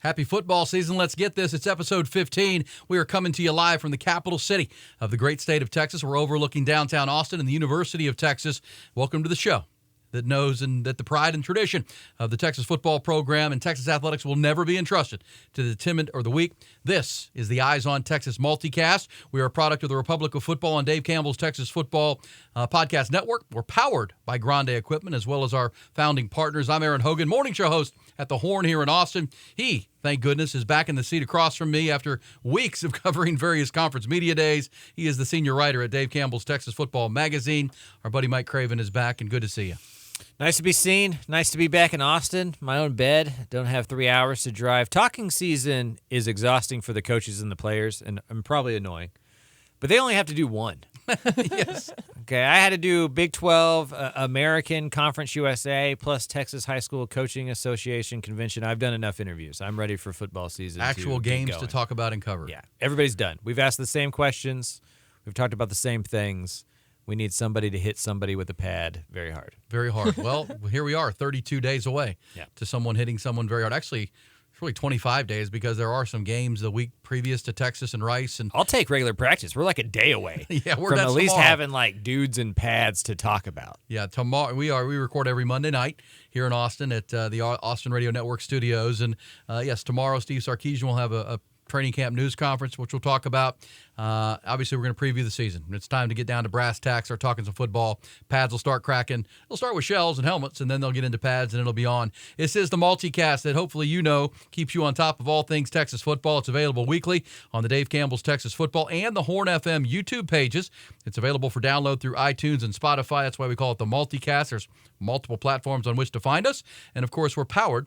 Happy football season. Let's get this. It's episode 15. We are coming to you live from the capital city of the great state of Texas. We're overlooking downtown Austin and the University of Texas. Welcome to the show that knows and that the pride and tradition of the Texas football program and Texas athletics will never be entrusted to the timid or the weak. This is the Eyes on Texas multicast. We are a product of the Republic of Football and Dave Campbell's Texas Football Podcast Network. We're powered by Grande Equipment as well as our founding partners. I'm Aaron Hogan, morning show host at the Horn here in Austin. He, thank goodness, is back in the seat across from me after weeks of covering various conference media days. He is the senior writer at Dave Campbell's Texas Football Magazine. Our buddy Mike Craven is back, and good to see you. Nice to be seen. Nice to be back in Austin. My own bed. Don't have 3 hours to drive. Talking season is exhausting for the coaches and the players, and probably annoying. But they only have to do one. Yes. Okay, I had to do Big 12, American, Conference USA, plus Texas High School Coaching Association Convention. I've done enough interviews. I'm ready for football season. Actual games to talk about and cover. Yeah, everybody's done. We've asked the same questions. We've talked about the same things. We need somebody to hit somebody with a pad very hard. Very hard. Well, here we are, 32 days away to someone hitting someone very hard. Actually, it's really 25 days because there are some games the week previous to Texas and Rice. And I'll take regular practice. We're like a day away from at least having like dudes and pads to talk about. Yeah, tomorrow we record every Monday night here in Austin at the Austin Radio Network studios. And yes, tomorrow Steve Sarkisian will have a training camp news conference, which we'll talk about. Obviously, we're going to preview the season. It's time to get down to brass tacks, start talking some football. Pads will start cracking. They'll start with shells and helmets, and then they'll get into pads, and it'll be on. This is the multicast that hopefully you know keeps you on top of all things Texas football. It's available weekly on the Dave Campbell's Texas Football and the Horn FM YouTube pages. It's available for download through iTunes and Spotify. That's why we call it the multicast. There's multiple platforms on which to find us. And, of course, we're powered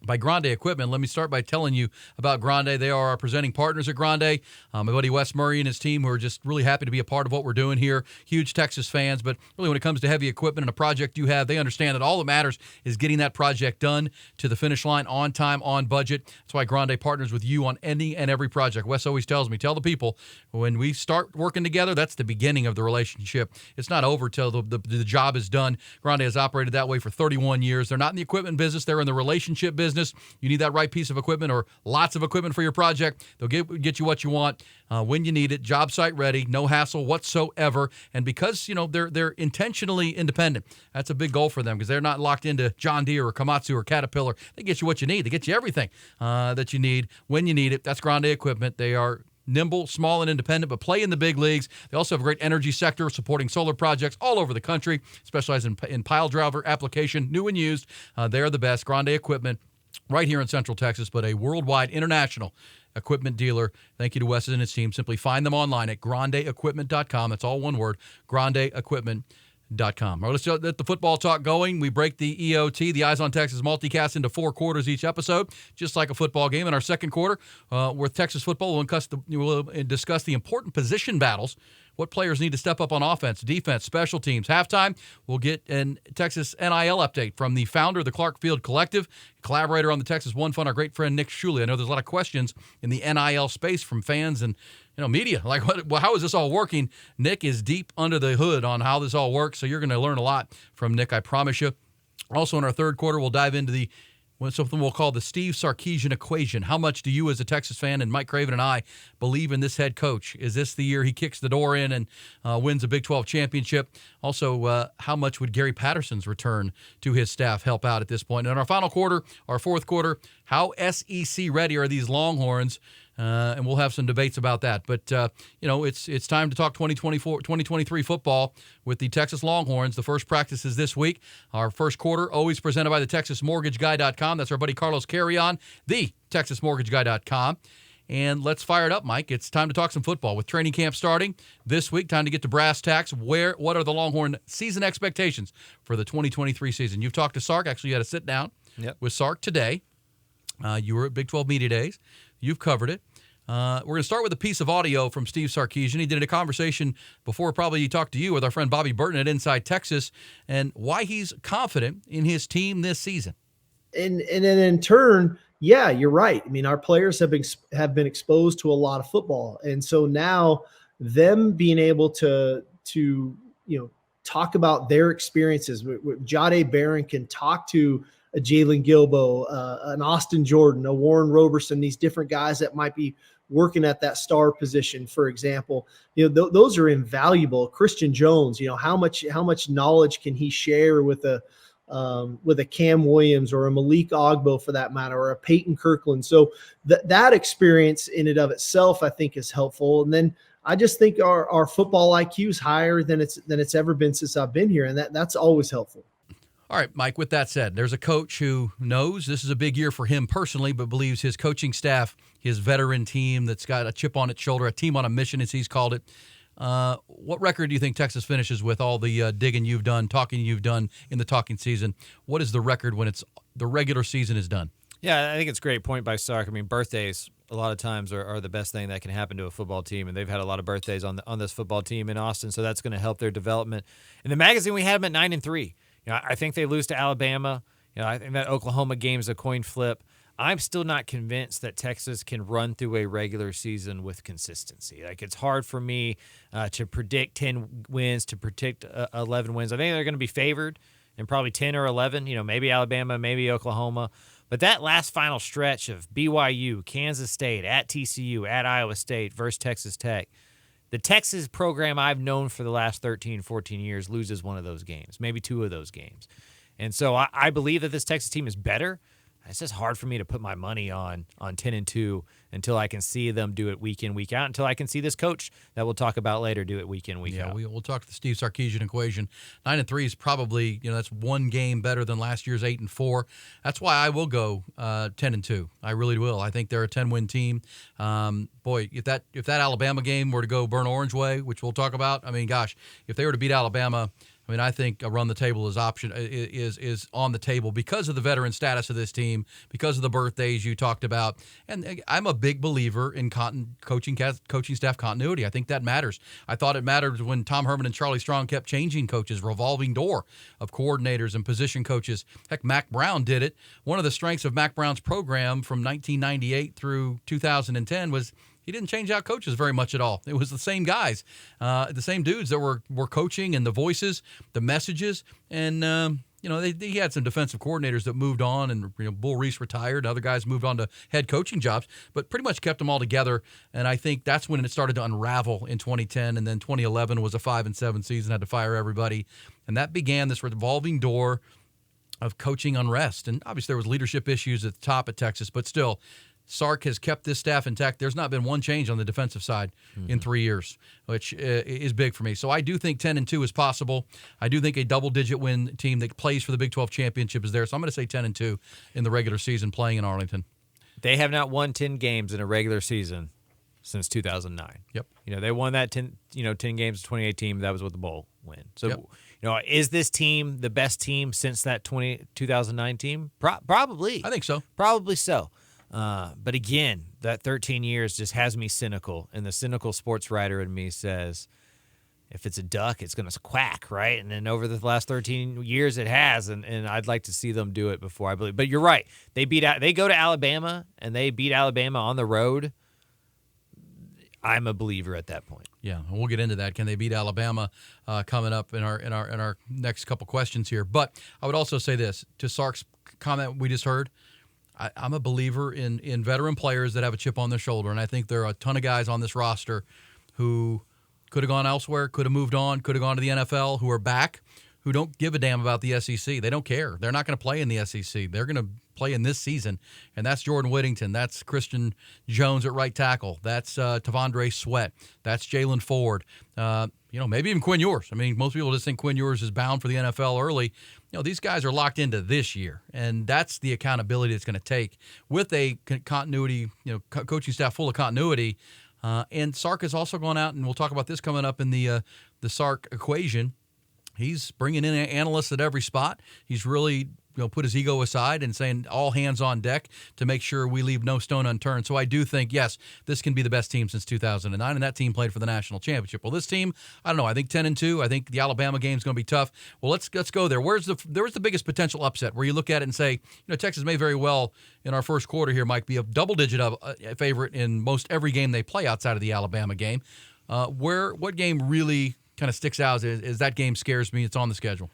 by Grande Equipment. Let me start by telling you about Grande. They are our presenting partners at Grande. My buddy Wes Murray and his team, who are just really happy to be a part of what we're doing here. Huge Texas fans, but really when it comes to heavy equipment and a project you have, they understand that all that matters is getting that project done to the finish line on time, on budget. That's why Grande partners with you on any and every project. Wes always tells me, tell the people, when we start working together, that's the beginning of the relationship. It's not over till the job is done. Grande has operated that way for 31 years. They're not in the equipment business. They're in the relationship business. You need that right piece of equipment or lots of equipment for your project. They'll get you what you want when you need it. Job site ready, no hassle whatsoever. And because they're intentionally independent, that's a big goal for them because they're not locked into John Deere or Komatsu or Caterpillar. They get you what you need. They get you everything that you need when you need it. That's Grande Equipment. They are nimble, small, and independent, but play in the big leagues. They also have a great energy sector supporting solar projects all over the country, specialize in pile driver application, new and used. They are the best. Grande Equipment. Right here in Central Texas, but a worldwide international equipment dealer. Thank you to Wes and his team. Simply find them online at grandeequipment.com. That's all one word, grandeequipment.com. All right, let's get the football talk going. We break the EOT, the Eyes on Texas multicast, into 4 quarters each episode, just like a football game. In our second quarter, with Texas football, we'll discuss the important position battles. What players need to step up on offense, defense, special teams. Halftime, we'll get a Texas NIL update from the founder of the Clark Field Collective, collaborator on the Texas One Fund, our great friend Nick Shuley. I know there's a lot of questions in the NIL space from fans and media. Like, how is this all working? Nick is deep under the hood on how this all works, so you're going to learn a lot from Nick, I promise you. Also, in our third quarter, we'll dive into something we'll call the Steve Sarkisian equation. How much do you as a Texas fan and Mike Craven and I believe in this head coach? Is this the year he kicks the door in and wins a Big 12 championship? Also, how much would Gary Patterson's return to his staff help out at this point? And in our final quarter, our fourth quarter, how SEC ready are these Longhorns? And we'll have some debates about that. But, it's time to talk 2023 football with the Texas Longhorns. The first practice is this week. Our first quarter, always presented by the TexasMortgageGuy.com. That's our buddy Carlos Carrion, the TexasMortgageGuy.com. And let's fire it up, Mike. It's time to talk some football. With training camp starting this week, time to get to brass tacks. What are the Longhorn season expectations for the 2023 season? You've talked to Sark. Actually, you had a sit-down with Sark today. You were at Big 12 Media Days. You've covered it. We're going to start with a piece of audio from Steve Sarkisian. He did a conversation before probably he talked to you with our friend Bobby Burton at Inside Texas and why he's confident in his team this season. And then in turn, yeah, you're right. I mean, our players have been exposed to a lot of football. And so now them being able to talk about their experiences. Jade Barron can talk to a Jalen Gilbo, an Austin Jordan, a Warren Roberson, these different guys that might be working at that star position, for example, those are invaluable. Christian Jones, how much knowledge can he share with a Cam Williams or a Malik Ogbo, for that matter, or a Peyton Kirkland? So that experience in and of itself, I think, is helpful. And then I just think our football IQ is higher than it's ever been since I've been here, and that's always helpful. All right, Mike, with that said, there's a coach who knows this is a big year for him personally, but believes his coaching staff, his veteran team that's got a chip on its shoulder, a team on a mission, as he's called it. What record do you think Texas finishes with all the digging you've done, talking you've done in the talking season? What is the record when the regular season is done? Yeah, I think it's a great point by Sark. I mean, birthdays a lot of times are the best thing that can happen to a football team, and they've had a lot of birthdays on this football team in Austin, so that's going to help their development. In the magazine, we had them at 9-3. I think they lose to Alabama. I think that Oklahoma game is a coin flip. I'm still not convinced that Texas can run through a regular season with consistency. Like, it's hard for me to predict 10 wins, to predict 11 wins. I think they're going to be favored in probably 10 or 11, maybe Alabama, maybe Oklahoma. But that last final stretch of BYU, Kansas State, at TCU, at Iowa State versus Texas Tech, the Texas program I've known for the last 13, 14 years loses one of those games, maybe two of those games. And so I believe that this Texas team is better. It's just hard for me to put my money on 10-2 until I can see them do it week in, week out, until I can see this coach that we'll talk about later do it week in, week out. Yeah, we'll talk to the Steve Sarkisian equation. 9-3 is probably, that's one game better than last year's 8-4. That's why I will go 10-2. I really will. I think they're a 10-win team. Boy, if that Alabama game were to go burn orange way, which we'll talk about, I mean, gosh, if they were to beat Alabama, I mean, I think a run the table is on the table because of the veteran status of this team, because of the birthdays you talked about. And I'm a big believer in coaching staff continuity. I think that matters. I thought it mattered when Tom Herman and Charlie Strong kept changing coaches, revolving door of coordinators and position coaches. Heck, Mac Brown did it. One of the strengths of Mac Brown's program from 1998 through 2010 was he didn't change out coaches very much at all. It was the same guys, the same dudes that were coaching, and the voices, the messages, and he had some defensive coordinators that moved on, and Bull Reese retired. Other guys moved on to head coaching jobs, but pretty much kept them all together. And I think that's when it started to unravel in 2010, and then 2011 was a 5-7 season, had to fire everybody, and that began this revolving door of coaching unrest. And obviously there was leadership issues at the top at Texas, but still, Sark has kept this staff intact. There's not been one change on the defensive side in 3 years, which is big for me. So I do think 10-2 is possible. I do think a double-digit win team that plays for the Big 12 championship is there. So I'm going to say 10-2 in the regular season playing in Arlington. They have not won 10 games in a regular season since 2009. Yep. They won that 10 games in 2018. That was with the bowl win. So, is this team the best team since that 2009 team? Probably. I think so. Probably so. But again, that 13 years just has me cynical, and the cynical sports writer in me says, if it's a duck, it's going to quack, right? And then over the last 13 years, it has, and I'd like to see them do it before I believe. But you're right. They go to Alabama, and they beat Alabama on the road. I'm a believer at that point. Yeah, and we'll get into that. Can they beat Alabama coming up in our next couple questions here? But I would also say this to Sark's comment we just heard. I'm a believer in veteran players that have a chip on their shoulder, and I think there are a ton of guys on this roster who could have gone elsewhere, could have moved on, could have gone to the NFL, who are back, who don't give a damn about the SEC. They don't care. They're not going to play in the SEC. They're going to play in this season, and that's Jordan Whittington. That's Christian Jones at right tackle. That's Tavondre Sweat. That's Jalen Ford. Maybe even Quinn Ewers. I mean, most people just think Quinn Ewers is bound for the NFL early. These guys are locked into this year, and that's the accountability it's going to take with a continuity, coaching staff full of continuity. And Sark has also gone out, and we'll talk about this coming up in the Sark equation. He's bringing in analysts at every spot. He's really put his ego aside and saying all hands on deck to make sure we leave no stone unturned. So I do think, yes, this can be the best team since 2009, and that team played for the national championship. Well, this team, I don't know. I think 10-2. I think the Alabama game is going to be tough. Well, let's go there. Where's the biggest potential upset where you look at it and say, Texas may very well in our first quarter here, Mike, be a double-digit favorite in most every game they play outside of the Alabama game. What game really kind of sticks out is that game scares me. It's on the schedule.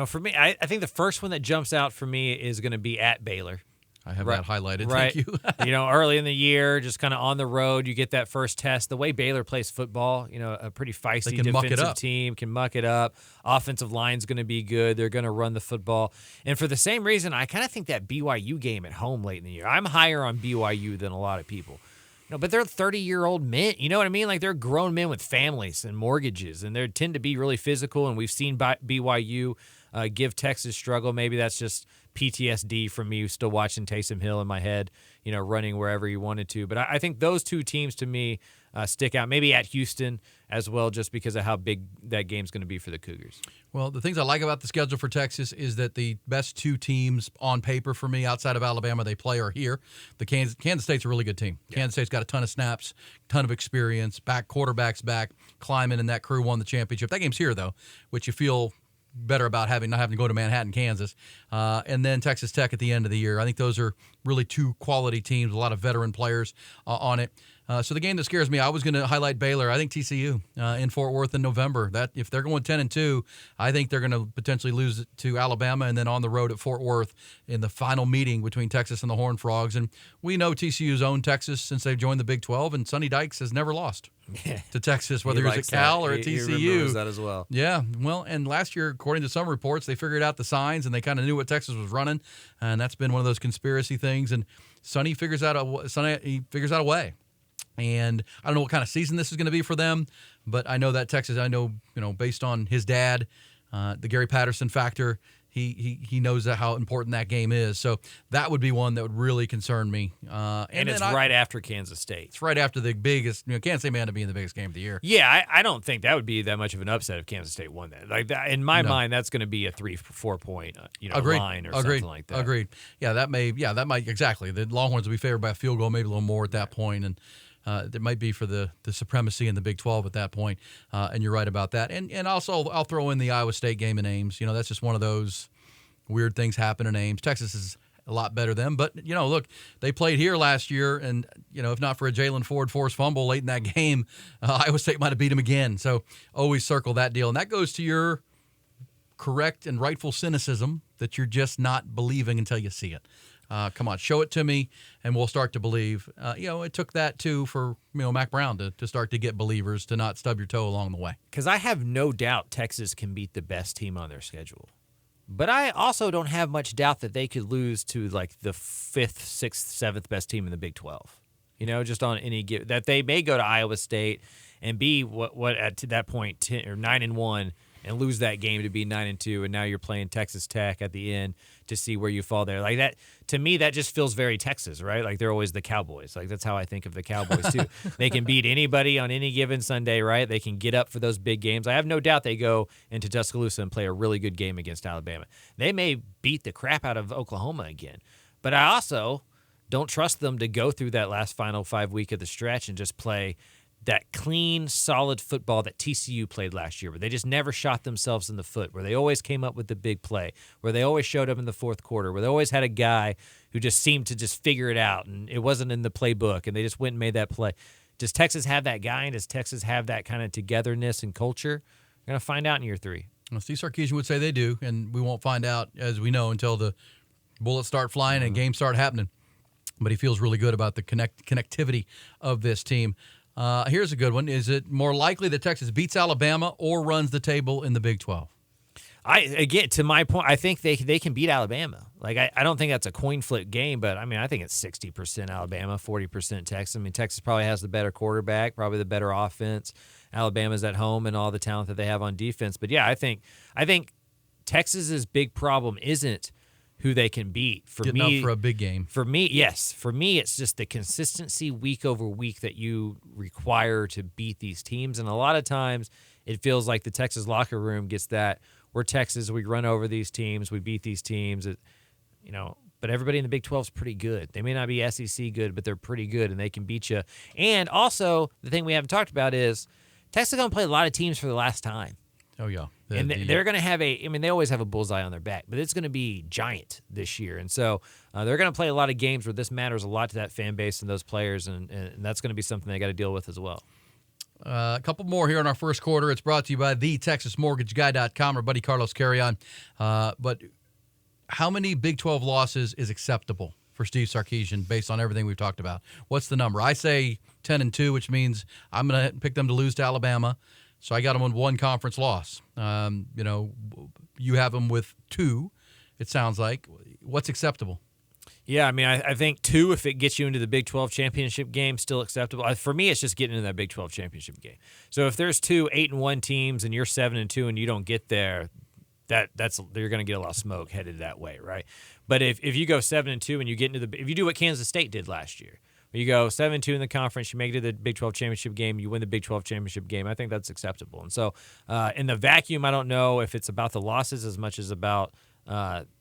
For me, I think the first one that jumps out for me is going to be at Baylor. I have that highlighted. Right. Thank you. Early in the year, just kind of on the road, you get that first test. The way Baylor plays football, a pretty feisty defensive team can muck it up. Offensive line's going to be good. They're going to run the football. And for the same reason, I kind of think that BYU game at home late in the year, I'm higher on BYU than a lot of people. But they're 30-year-old men. You know what I mean? Like, they're grown men with families and mortgages, and they tend to be really physical, and we've seen BYU give Texas struggle. Maybe that's just PTSD from me still watching Taysom Hill in my head, running wherever he wanted to. But I think those two teams to me stick out, maybe at Houston as well, just because of how big that game's going to be for the Cougars. Well, the things I like about the schedule for Texas is that the best two teams on paper for me outside of Alabama they play are here. The Kansas State's a really good team. Yeah. Kansas State's got a ton of snaps, ton of experience, quarterbacks back, Kleiman and that crew won the championship. That game's here, though, which you feel better about not having to go to Manhattan, Kansas, and then Texas Tech at the end of the year. I think those are really two quality teams, a lot of veteran players on it. So the game that scares me, I was going to highlight Baylor. I think TCU in Fort Worth in November. That if they're going 10-2, I think they're going to potentially lose to Alabama and then on the road at Fort Worth in the final meeting between Texas and the Horned Frogs. And we know TCU's owned Texas since they've joined the Big 12, and Sonny Dykes has never lost to Texas, whether it's at Cal or at TCU. He remembers that as well. Yeah, well, and last year, according to some reports, they figured out the signs and they kind of knew what Texas was running, and that's been one of those conspiracy things. And Sonny figures out a way. And I don't know what kind of season this is going to be for them, but I know that Texas, based on his dad, the Gary Patterson factor, he knows how important that game is. So that would be one that would really concern me. And it's right after Kansas State. It's right after the biggest, Kansas State may end up being the biggest game of the year. Yeah, I don't think that would be that much of an upset if Kansas State won that. Like that, in my mind, that's going to be a 3-4 point, line or something like that. Agreed. Yeah, that might exactly. The Longhorns will be favored by a field goal, maybe a little more at that point, and it might be for the supremacy in the Big 12 at that point, and you're right about that. And also, I'll throw in the Iowa State game in Ames. That's just one of those weird things happen in Ames. Texas is a lot better than them, but look, they played here last year, and if not for a Jalen Ford forced fumble late in that game, Iowa State might have beat them again. So always circle that deal, and that goes to your correct and rightful cynicism that you're just not believing until you see it. Come on, show it to me, and we'll start to believe. It took that, too, for Mac Brown to start to get believers to not stub your toe along the way. Because I have no doubt Texas can beat the best team on their schedule. But I also don't have much doubt that they could lose to, like, the 5th, 6th, 7th best team in the Big 12. Just on any given – that they may go to Iowa State and be what at to that point 10 or 9-1 and lose that game to be 9-2, and now you're playing Texas Tech at the end to see where you fall there. Like that, to me, that just feels very Texas, right? Like they're always the Cowboys. Like that's how I think of the Cowboys too. They can beat anybody on any given Sunday, right? They can get up for those big games. I have no doubt they go into Tuscaloosa and play a really good game against Alabama. They may beat the crap out of Oklahoma again, but I also don't trust them to go through that last final 5 week of the stretch and just play that clean, solid football that TCU played last year, where they just never shot themselves in the foot, where they always came up with the big play, where they always showed up in the fourth quarter, where they always had a guy who just seemed to just figure it out, and it wasn't in the playbook, and they just went and made that play. Does Texas have that guy, and does Texas have that kind of togetherness and culture? We're going to find out in year 3. Well, Steve Sarkisian would say they do, and we won't find out, as we know, until the bullets start flying and games start happening. But he feels really good about the connectivity of this team. Here's a good one. Is it more likely that Texas beats Alabama or runs the table in the Big 12? Again, to my point, I think they can beat Alabama. Like I don't think that's a coin flip game, but I think it's 60% Alabama, 40% Texas. Texas probably has the better quarterback, probably the better offense. Alabama's at home and all the talent that they have on defense. But yeah, I think Texas's big problem isn't who they can beat. Getting up for a big game. For me, yes. For me, it's just the consistency week over week that you require to beat these teams. And a lot of times it feels like the Texas locker room gets that. We're Texas. We run over these teams. We beat these teams. But everybody in the Big 12 is pretty good. They may not be SEC good, but they're pretty good, and they can beat you. And also, the thing we haven't talked about is Texas is going to play a lot of teams for the last time. Oh, yeah. They're going to have they always have a bullseye on their back, but it's going to be giant this year. And so they're going to play a lot of games where this matters a lot to that fan base and those players, and that's going to be something they got to deal with as well. A couple more here in our first quarter. It's brought to you by TheTexasMortgageGuy.com. Our buddy Carlos Carrion. But how many Big 12 losses is acceptable for Steve Sarkisian based on everything we've talked about? What's the number? I say 10-2, which means I'm going to pick them to lose to Alabama. So I got them on one conference loss. You have them with 2, it sounds like. What's acceptable? Yeah, I mean, I think 2, if it gets you into the Big 12 championship game, still acceptable. For me, it's just getting into that Big 12 championship game. So if there's 2 8-1 teams and you're 7-2 and you don't get there, that's you're going to get a lot of smoke headed that way, right? But if you go 7-2 and you get into if you do what Kansas State did last year, where you go 7-2 in the conference, you make it to the Big 12 championship game, you win the Big 12 championship game, I think that's acceptable. And so in the vacuum, I don't know if it's about the losses as much as about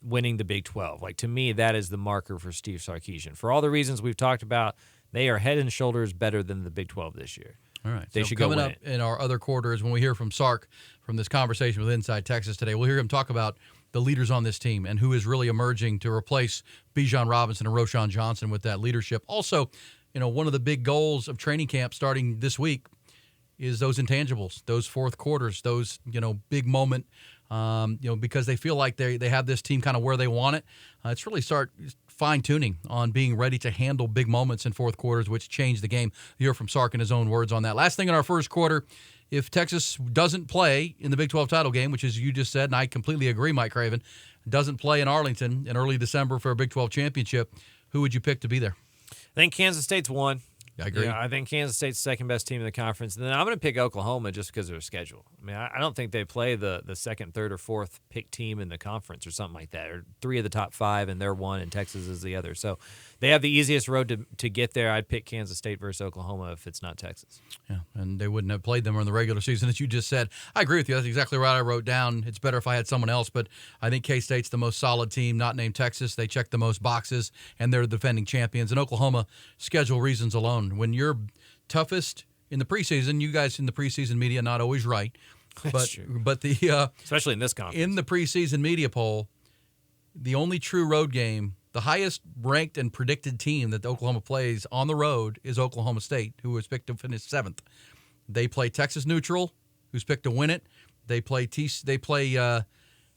winning the Big 12. Like, to me, that is the marker for Steve Sarkisian. For all the reasons we've talked about, they are head and shoulders better than the Big 12 this year. All right. They so should go coming win up it. in our other quarters, when we hear from Sark from this conversation with Inside Texas today, we'll hear him talk about the leaders on this team and who is really emerging to replace Bijan Robinson and Roschon Johnson with that leadership. Also, one of the big goals of training camp starting this week is those intangibles, those fourth quarters, those, big moment, because they feel like they have this team kind of where they want it. It's really start fine-tuning on being ready to handle big moments in fourth quarters, which change the game. You hear from Sark in his own words on that. Last thing in our first quarter, if Texas doesn't play in the Big 12 title game, which is you just said, and I completely agree, Mike Craven, doesn't play in Arlington in early December for a Big 12 championship, who would you pick to be there? I think Kansas State's 1. I agree. I think Kansas State's the second best team in the conference. And then I'm going to pick Oklahoma just because of their schedule. I mean, I don't think they play the second, third, or fourth pick team in the conference or something like that, or 3 of the top 5, and they're 1, and Texas is the other. So they have the easiest road to get there. I'd pick Kansas State versus Oklahoma if it's not Texas. Yeah, and they wouldn't have played them in the regular season, as you just said. I agree with you. That's exactly right. I wrote down it's better if I had someone else, but I think K-State's the most solid team, not named Texas. They check the most boxes, and they're the defending champions. And Oklahoma, schedule reasons alone. When you're toughest in the preseason, you guys in the preseason media not always right, That's true. But the Especially in this conference. in the preseason media poll, the only true road game, the highest ranked and predicted team that Oklahoma plays on the road is Oklahoma State, who was picked to finish 7th. They play Texas neutral, who's picked to win it. They play then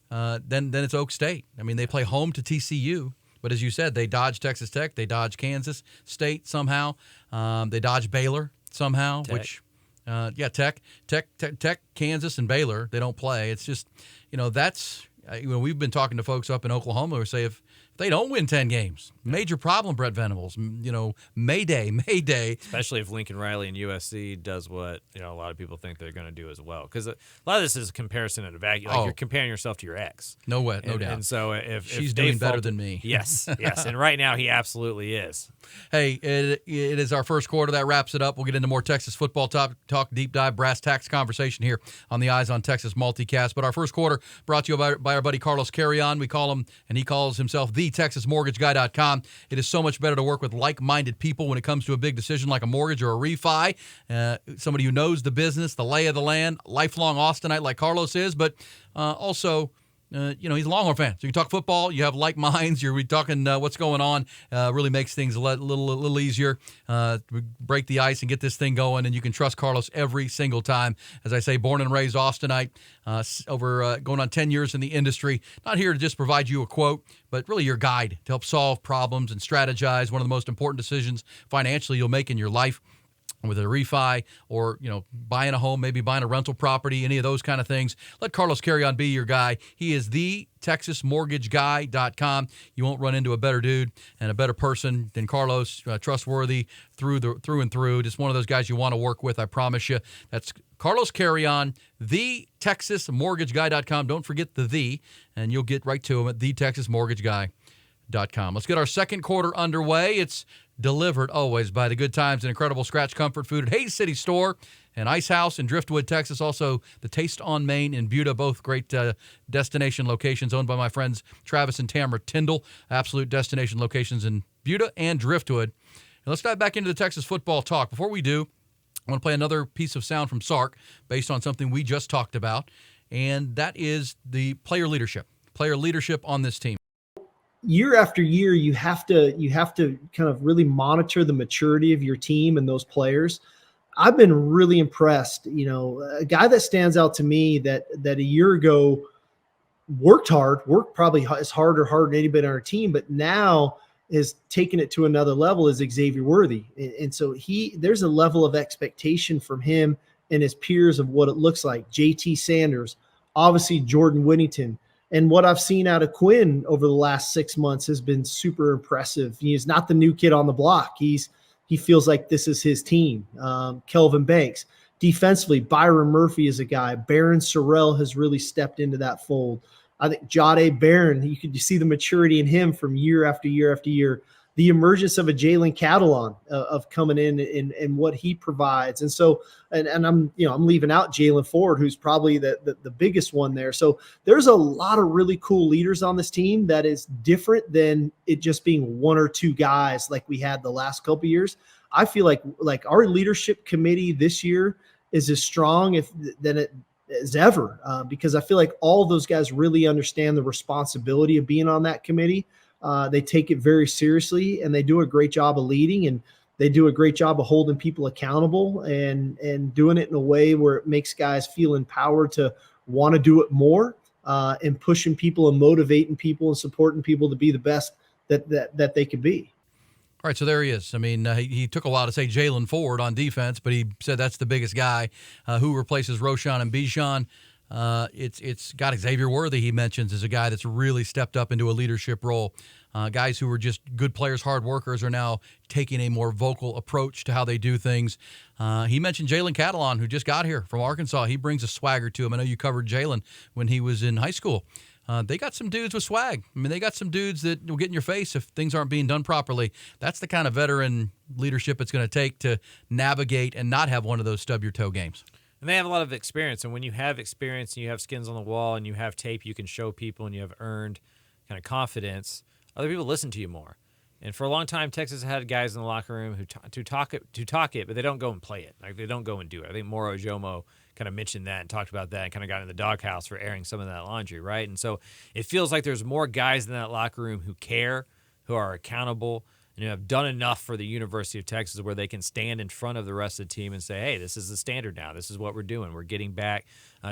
it's Oak State. I mean, they play home to TCU. But as you said, they dodge Texas Tech, they dodge Kansas State somehow, they dodge Baylor somehow. Tech. Tech, Kansas, and Baylor, they don't play. It's just, that's we've been talking to folks up in Oklahoma who say if they don't win 10 games, major problem, Brett Venables. Mayday. Especially if Lincoln Riley and USC does what a lot of people think they're going to do as well. Because a lot of this is a comparison at a vacuum. Like, you're comparing yourself to your ex. No doubt. And so if she's if doing better than me. Yes. And right now he absolutely is. Hey, it is our first quarter. That wraps it up. We'll get into more Texas football talk, deep dive, brass tacks conversation here on the Eyes on Texas multicast. But our first quarter brought to you by our buddy Carlos Carrion. We call him, and he calls himself TheTexasMortgageGuy.com. It is so much better to work with like-minded people when it comes to a big decision like a mortgage or a refi. Somebody who knows the business, the lay of the land, lifelong Austinite like Carlos is, but also he's a Longhorn fan. So you talk football, you have like minds, you're talking what's going on, really makes things a little easier. Break the ice and get this thing going, and you can trust Carlos every single time. As I say, born and raised Austinite, over going on 10 years in the industry. Not here to just provide you a quote, but really your guide to help solve problems and strategize one of the most important decisions financially you'll make in your life. With a refi or, buying a home, maybe buying a rental property, any of those kind of things, let Carlos Carrion be your guy. He is TheTexasMortgageGuy.com. You won't run into a better dude and a better person than Carlos, trustworthy through and through. Just one of those guys you want to work with, I promise you. That's Carlos Carrion, TheTexasMortgageGuy.com. Don't forget the, and you'll get right to him at TheTexasMortgageGuy.com. Let's get our second quarter underway. It's delivered always by the good times and incredible scratch comfort food at Hayes City Store and Ice House in Driftwood, Texas. Also, the Taste on Main in Buda, both great destination locations owned by my friends Travis and Tamara Tyndall. Absolute destination locations in Buda and Driftwood. And let's dive back into the Texas football talk. Before we do, I want to play another piece of sound from Sark based on something we just talked about, and that is the player leadership on this team. Year after year, you have to kind of really monitor the maturity of your team and those players. I've been really impressed. You know, a guy that stands out to me that a year ago worked probably as hard or harder than anybody on our team, but now is taking it to another level is Xavier Worthy. And so there's a level of expectation from him and his peers of what it looks like. JT Sanders, obviously Jordan Whittington. And what I've seen out of Quinn over the last 6 months has been super impressive. He's not the new kid on the block. He feels like this is his team. Kelvin Banks. Defensively, Byron Murphy is a guy. Baron Sorrell has really stepped into that fold. I think Jade Barron, you see the maturity in him from year after year after year. The emergence of a Jalen Catalon of coming in and what he provides. And so, and I'm leaving out Jalen Ford, who's probably the biggest one there. So there's a lot of really cool leaders on this team that is different than it just being one or two guys like we had the last couple of years. I feel like our leadership committee this year is as strong than it as ever, because I feel like all of those guys really understand the responsibility of being on that committee. They take it very seriously, and they do a great job of leading, and they do a great job of holding people accountable and doing it in a way where it makes guys feel empowered to want to do it more, and pushing people and motivating people and supporting people to be the best that they could be. All right, so there he is. I mean, he took a while to say Jalen Ford on defense, but he said that's the biggest guy who replaces Roshan and Bijan. It's got Xavier Worthy, he mentions, is a guy that's really stepped up into a leadership role. Guys who were just good players, hard workers, are now taking a more vocal approach to how they do things. He mentioned Jalen Catalon, who just got here from Arkansas. He brings a swagger to him. I know you covered Jalen when he was in high school. They got some dudes with swag. I mean, they got some dudes that will get in your face if things aren't being done properly. That's the kind of veteran leadership it's going to take to navigate and not have one of those stub-your-toe games. And they have a lot of experience. And when you have experience and you have skins on the wall and you have tape you can show people and you have earned kind of confidence, other people listen to you more. And for a long time, Texas had guys in the locker room who talk it, but they don't go and play it. Like, they don't go and do it. I think Moro Ojomo kind of mentioned that and talked about that and kind of got in the doghouse for airing some of that laundry, right? And so it feels like there's more guys in that locker room who care, who are accountable, and who have done enough for the University of Texas where they can stand in front of the rest of the team and say, hey, this is the standard now. This is what we're doing. We're getting back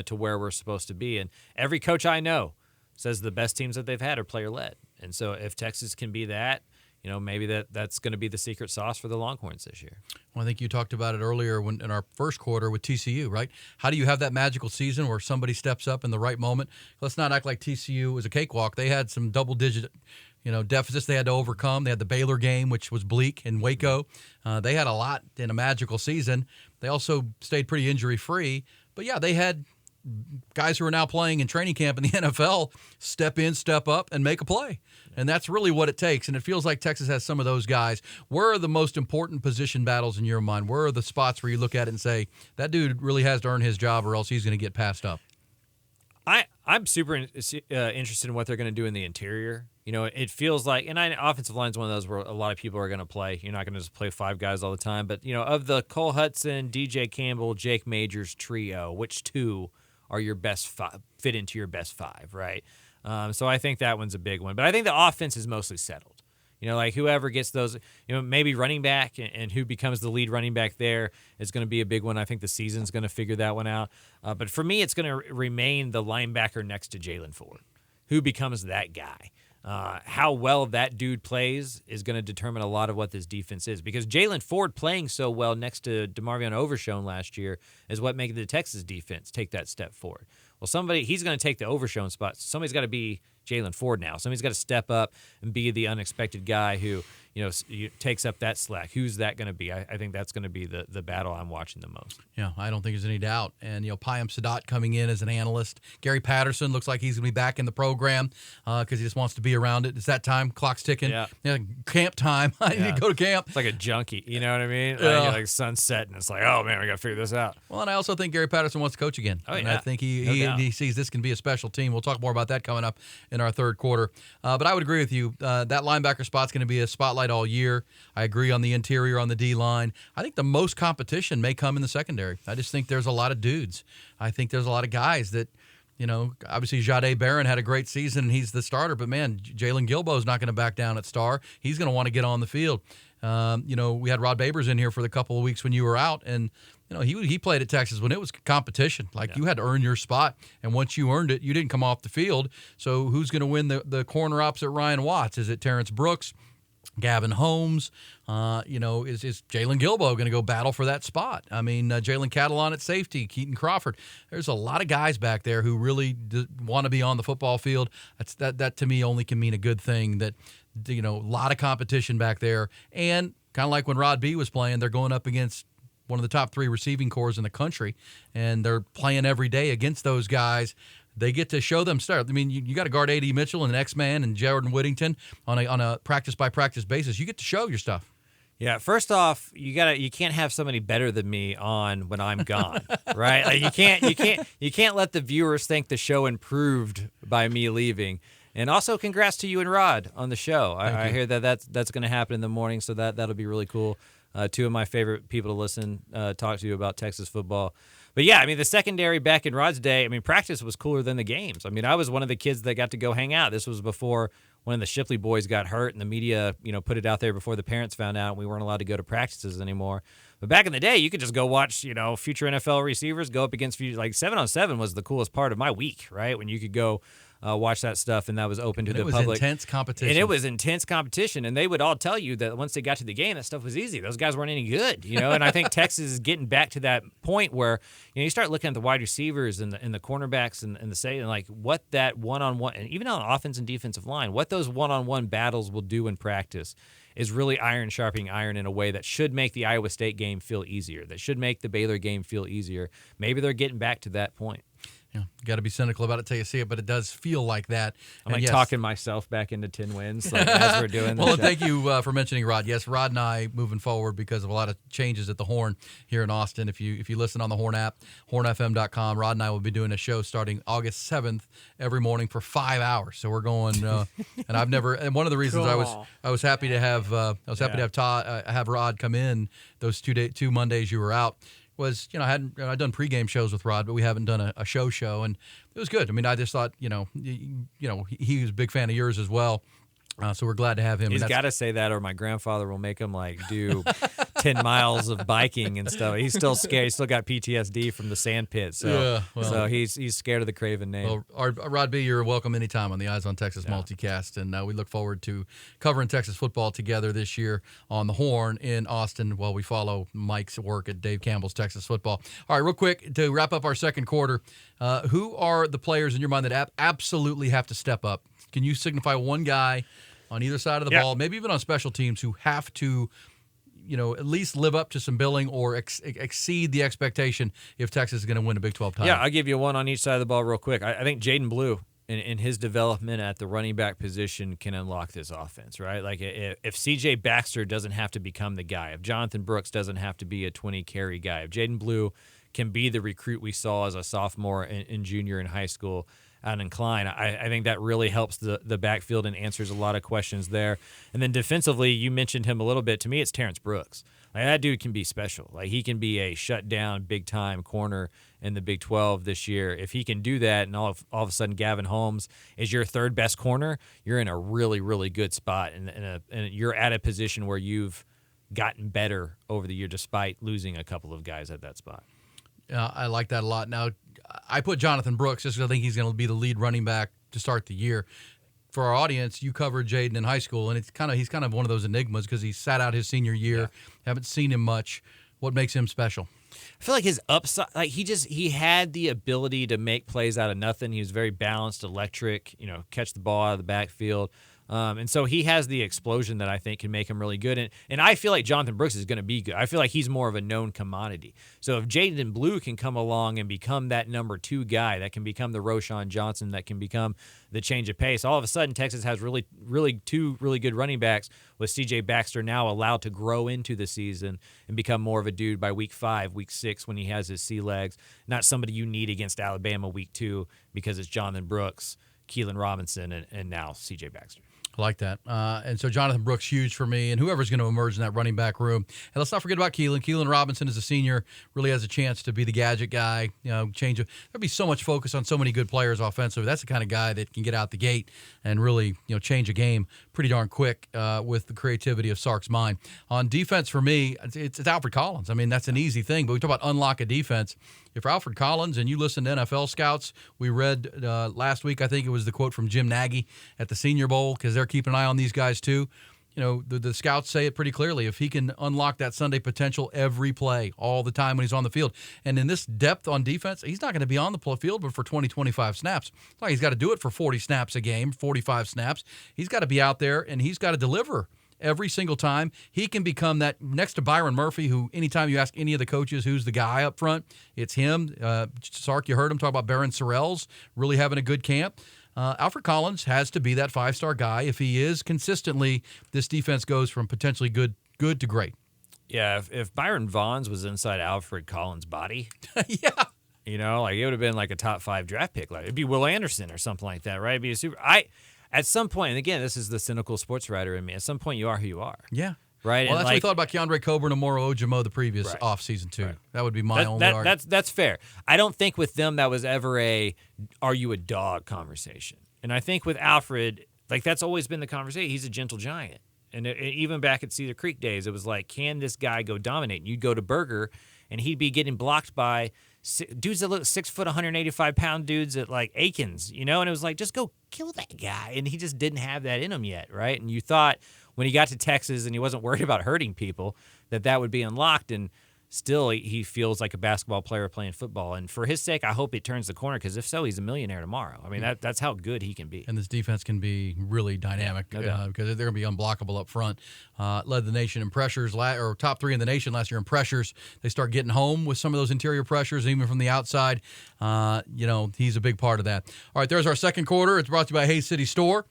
to where we're supposed to be. And every coach I know says the best teams that they've had are player-led. And so if Texas can be that, maybe that's going to be the secret sauce for the Longhorns this year. Well, I think you talked about it earlier in our first quarter with TCU, right? How do you have that magical season where somebody steps up in the right moment? Let's not act like TCU was a cakewalk. They had some double-digit deficits they had to overcome. They had the Baylor game, which was bleak, in Waco. They had a lot in a magical season. They also stayed pretty injury-free. But, yeah, they had guys who are now playing in training camp in the NFL step in, step up, and make a play. And that's really what it takes. And it feels like Texas has some of those guys. Where are the most important position battles in your mind? Where are the spots where you look at it and say, that dude really has to earn his job or else he's going to get passed up? I'm super interested in what they're going to do in the interior. It feels like, and offensive line is one of those where a lot of people are going to play. You're not going to just play five guys all the time. But, of the Cole Hudson, DJ Campbell, Jake Majors trio, which two are your best fit into your best five, right? So I think that one's a big one. But I think the offense is mostly settled. Like whoever gets those, maybe running back and who becomes the lead running back there is going to be a big one. I think the season's going to figure that one out. But for me, it's going to remain the linebacker next to Jalen Ford. Who becomes that guy? How well that dude plays is going to determine a lot of what this defense is. Because Jalen Ford playing so well next to DeMarvion Overshown last year is what made the Texas defense take that step forward. Well, he's going to take the Overshown spot. Somebody's got to be Jalen Ford now. Somebody's got to step up and be the unexpected guy who, takes up that slack. Who's that going to be? I think that's going to be the battle I'm watching the most. Yeah, I don't think there's any doubt. And, Payam Sadat coming in as an analyst. Gary Patterson looks like he's going to be back in the program because he just wants to be around it. It's that time. Clock's ticking. Yeah, camp time. I need to go to camp. It's like a junkie. You know what I mean? Like sunset, and it's like, oh, man, we got to figure this out. Well, and I also think Gary Patterson wants to coach again. Oh, yeah. And I think he sees this can be a special team. We'll talk more about that coming up in our third quarter. But I would agree with you. That linebacker spot's going to be a spotlight all year. I agree on the interior, on the D-line. I think the most competition may come in the secondary. I just think there's a lot of dudes. I think there's a lot of guys that, obviously Jade Barron had a great season and he's the starter. But, man, Jalen Gilbo's not going to back down at star. He's going to want to get on the field. We had Rod Babers in here for the couple of weeks when you were out, and he played at Texas when it was competition. Like you had to earn your spot, and once you earned it, you didn't come off the field. So who's going to win the corner opposite Ryan Watts? Is it Terrence Brooks? Gavin Holmes, is Jalen Gilbo going to go battle for that spot? I mean, Jalen Catalon at safety, Keaton Crawford. There's a lot of guys back there who really want to be on the football field. That to me only can mean a good thing. That a lot of competition back there, and kind of like when Rod B was playing, they're going up against one of the top 3 receiving corps in the country, and they're playing every day against those guys. They get to show them stuff. I mean, you got to guard A.D. Mitchell and X-Man and Jordan Whittington on a practice-by-practice basis. You get to show your stuff. Yeah, first off, you can't have somebody better than me on when I'm gone, right? Like you can't let the viewers think the show improved by me leaving. And also, congrats to you and Rod on the show. I hear that's going to happen in the morning, so that'll be really cool. 2 of my favorite people to listen talk to you about Texas football. But yeah, I mean, the secondary back in Rod's day, I mean, practice was cooler than the games. I mean, I was one of the kids that got to go hang out. This was before one of the Shipley boys got hurt and the media, put it out there before the parents found out and we weren't allowed to go to practices anymore. But back in the day, you could just go watch, future NFL receivers go up against future, like 7-on-7 was the coolest part of my week, right? When you could go watch that stuff, and that was open to the public. It was intense competition. And it was intense competition, and they would all tell you that once they got to the game, that stuff was easy. Those guys weren't any good, And I think Texas is getting back to that point where you start looking at the wide receivers and the cornerbacks and the say, and like what that one-on-one, and even on offense and defensive line, what those one-on-one battles will do in practice is really iron sharpening iron in a way that should make the Iowa State game feel easier, that should make the Baylor game feel easier. Maybe they're getting back to that point. Yeah, you got to be cynical about it till you see it, but it does feel like that. I'm talking myself back into 10 wins as we're doing this. Well, thank you for mentioning Rod. Yes, Rod and I moving forward because of a lot of changes at the Horn here in Austin. If you listen on the Horn app, hornfm.com, Rod and I will be doing a show starting August 7th every morning for 5 hours. So we're going, and I've never. And one of the reasons cool. I was happy to have to have Todd have Rod come in those 2 Mondays you were out. Was I'd done pregame shows with Rod, but we haven't done a show, and it was good. I mean, I just thought he was a big fan of yours as well, so we're glad to have him. He's got to say that, or my grandfather will make him do 10 miles of biking and stuff. He's still scared. He's still got PTSD from the sand pit, so he's scared of the Craven name. Well, Rod B, you're welcome anytime on the Eyes on Texas multicast, and we look forward to covering Texas football together this year on the Horn in Austin while we follow Mike's work at Dave Campbell's Texas Football. All right, real quick to wrap up our second quarter, who are the players in your mind that absolutely have to step up? Can you signify one guy on either side of the ball, maybe even on special teams, who have to at least live up to some billing or exceed the expectation if Texas is going to win a Big 12 title? Yeah, I'll give you one on each side of the ball real quick. I think Jaden Blue in his development at the running back position can unlock this offense, right? Like if C.J. Baxter doesn't have to become the guy, if Jonathan Brooks doesn't have to be a 20-carry guy, if Jaden Blue can be the recruit we saw as a sophomore and junior in high school out in Klein, I think that really helps the backfield and answers a lot of questions there. And then defensively, you mentioned him a little bit. To me, it's Terrence Brooks. Like, that dude can be special. Like, he can be a shutdown, big-time corner in the Big 12 this year. If he can do that and all of a sudden Gavin Holmes is your third best corner, you're in a really, really good spot. And you're at a position where you've gotten better over the year despite losing a couple of guys at that spot. I like that a lot. Now, I put Jonathan Brooks just because I think he's going to be the lead running back to start the year. For our audience, you covered Jaden in high school, and he's kind of one of those enigmas because he sat out his senior year. Yeah. Haven't seen him much. What makes him special? I feel like his upside, like he had the ability to make plays out of nothing. He was very balanced, electric, catch the ball out of the backfield. And so he has the explosion that I think can make him really good. And I feel like Jonathan Brooks is going to be good. I feel like he's more of a known commodity. So if Jaden Blue can come along and become that number 2 guy, that can become the Roschon Johnson, that can become the change of pace, all of a sudden Texas has really 2 really good running backs with C.J. Baxter now allowed to grow into the season and become more of a dude by week 5, week 6 when he has his sea legs. Not somebody you need against Alabama week 2 because it's Jonathan Brooks, Keelan Robinson, and now C.J. Baxter. I like that. And so Jonathan Brooks, huge for me, and whoever's going to emerge in that running back room. And let's not forget about Keelan. Keelan Robinson is a senior, really has a chance to be the gadget guy. There'll be so much focus on so many good players offensively. That's the kind of guy that can get out the gate and really, change a game pretty darn quick with the creativity of Sark's mind. On defense, for me, it's Alfred Collins. I mean, that's an easy thing, but we talk about unlock a defense. If Alfred Collins, and you listen to NFL scouts, we read last week, I think it was the quote from Jim Nagy at the Senior Bowl, because they're keeping an eye on these guys too. The scouts say it pretty clearly. If he can unlock that Sunday potential every play, all the time when he's on the field, and in this depth on defense, he's not going to be on the field but for 20, 25 snaps. It's like he's got to do it for 40 snaps a game, 45 snaps. He's got to be out there, and he's got to deliver every single time. He can become that next to Byron Murphy, who anytime you ask any of the coaches who's the guy up front, it's him. Sark, you heard him talk about Barron Sorrells really having a good camp. Alfred Collins has to be that five-star guy. If he is consistently, this defense goes from potentially good to great. Yeah, if Byron Vaughns was inside Alfred Collins' body, yeah, it would have been like a top 5 draft pick. Like it'd be Will Anderson or something like that, right? It'd be a super. At some point, and again, this is the cynical sports writer in me. At some point, you are who you are. Yeah. Right. Well, that's what we thought about Keandre Coburn and Moro Ojimo the previous offseason too. Right. That would be my only argument. That's fair. I don't think with them that was ever a "Are you a dog?" conversation. And I think with Alfred, that's always been the conversation. He's a gentle giant. And even back at Cedar Creek days, it was like, can this guy go dominate? And you'd go to Berger, and he'd be getting blocked by dudes that look 6 foot, 185-pound dudes at Aikens, and it was like, just go kill that guy. And he just didn't have that in him yet, right? And you thought when he got to Texas and he wasn't worried about hurting people, that would be unlocked. And still, he feels like a basketball player playing football. And for his sake, I hope it turns the corner, because if so, he's a millionaire tomorrow. I mean, that's how good he can be. And this defense can be really dynamic because they're going to be unblockable up front. Led the nation in pressures, or top 3 in the nation last year in pressures. They start getting home with some of those interior pressures, even from the outside. He's a big part of that. All right, there's our second quarter. It's brought to you by Hayes City Store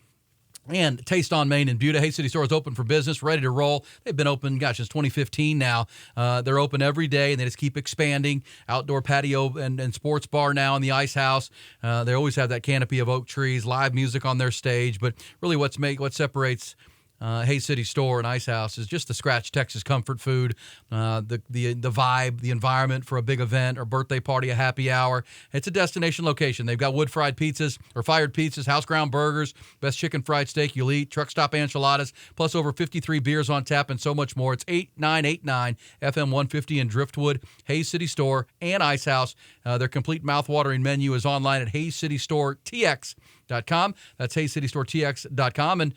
and Taste on Main in Buda. Hayes City Store is open for business, ready to roll. They've been open, since 2015 now. They're open every day, and they just keep expanding. Outdoor patio and sports bar now in the Ice House. They always have that canopy of oak trees, live music on their stage. But really what separates Hayes City Store and Ice House is just the Scratch Texas comfort food, the vibe, the environment for a big event or birthday party, a happy hour. It's a destination location. They've got wood-fried pizzas or fired pizzas, house-ground burgers, best chicken fried steak you'll eat, truck stop enchiladas, plus over 53 beers on tap and so much more. It's 8989 FM 150 in Driftwood. Hayes City Store and Ice House. Their complete mouth-watering menu is online at HayesCityStoreTX.com. That's HayesCityStoreTX.com. And,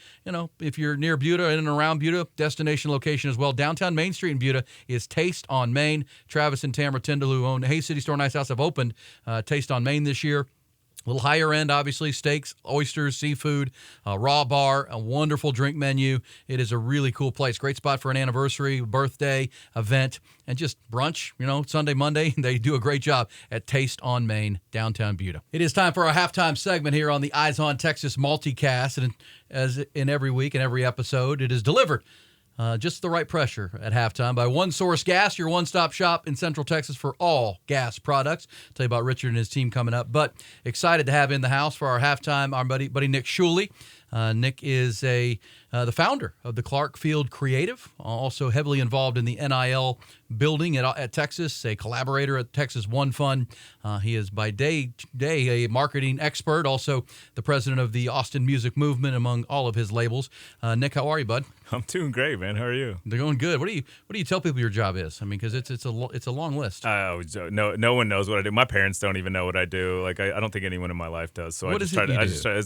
if you're near Buda, in and around Buda, destination location as well. Downtown Main Street in Buda is Taste on Main. Travis and Tamara Tyndall, who own Hayes City Store and Ice House, have opened Taste on Main this year. A little higher end, obviously, steaks, oysters, seafood, raw bar, a wonderful drink menu. It is a really cool place. Great spot for an anniversary, birthday, event, and just brunch, Sunday, Monday. They do a great job at Taste on Main, downtown Buda. It is time for our halftime segment here on the Eyes on Texas multicast. And as in every week and every episode, it is delivered just the right pressure at halftime by One Source Gas, your one-stop shop in Central Texas for all gas products. I'll tell you about Richard and his team coming up, but excited to have in the house for our halftime our buddy Nick Shuley. Nick is the founder of the Clark Field Creative, also heavily involved in the NIL building at Texas, a collaborator at Texas One Fund. He is by day a marketing expert, also the president of the Austin Music Movement, among all of his labels. Nick, how are you, bud? I'm doing great, man. How are you? They're going good. What do you tell people your job is? I mean, because it's a long list. No one knows what I do. My parents don't even know what I do. I don't think anyone in my life does. So what is it you do?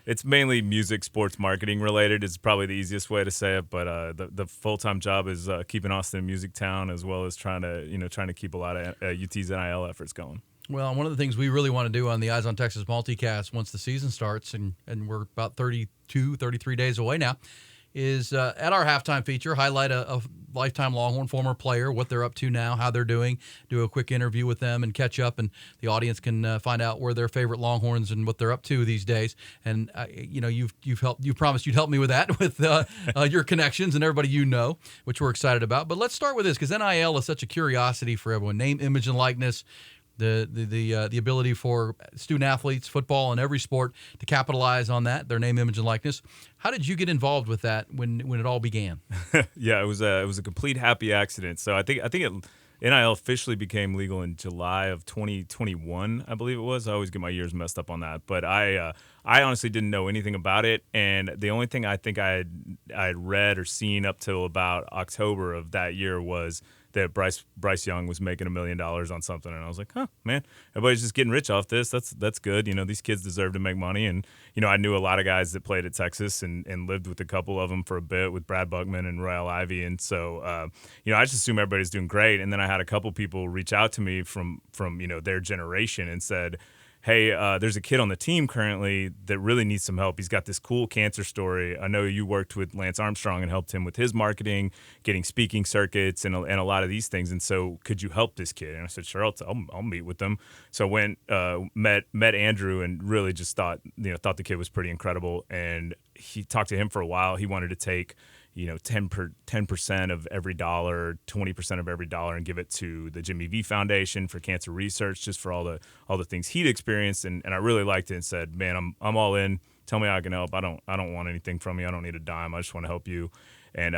It's mainly music, sports, marketing related. It's probably the easiest way to say it. But the full-time job is keeping Austin a music town, as well as trying to keep a lot of UT's NIL efforts going. Well, one of the things we really want to do on the Eyes on Texas multicast once the season starts, and we're about 33 days away now, is at our halftime feature, highlight a lifetime Longhorn former player, what they're up to now, how they're doing, do a quick interview with them and catch up, and the audience can find out where their favorite Longhorns and what they're up to these days. And you promised you'd help me with that with your connections and everybody which we're excited about. But let's start with this, because NIL is such a curiosity for everyone. Name, image, and likeness. the ability for student athletes, football and every sport, to capitalize on that, their name, image, and likeness. How did you get involved with that when it all began? Yeah, it was a complete happy accident. So I think NIL officially became legal in July of 2021, I believe it was. I always get my years messed up on that, but I honestly didn't know anything about it, and the only thing I think I had read or seen up till about October of that year was that Bryce Young was making $1 million on something, and I was like, huh, man, everybody's just getting rich off this. That's good. These kids deserve to make money, and I knew a lot of guys that played at Texas and lived with a couple of them for a bit with Brad Buckman and Royal Ivy, and so I just assumed everybody's doing great, and then I had a couple people reach out to me from their generation and said, hey, there's a kid on the team currently that really needs some help. He's got this cool cancer story. I know you worked with Lance Armstrong and helped him with his marketing, getting speaking circuits, and a lot of these things. And so, could you help this kid? And I said, sure, I'll meet with them. So I went, met Andrew, and really just thought the kid was pretty incredible. And he talked to him for a while. He wanted to take 10% of every dollar, 20% of every dollar, and give it to the Jimmy V Foundation for cancer research, just for all the things he'd experienced. And I really liked it and said, man, I'm all in. Tell me how I can help. I don't want anything from you. I don't need a dime. I just want to help you. And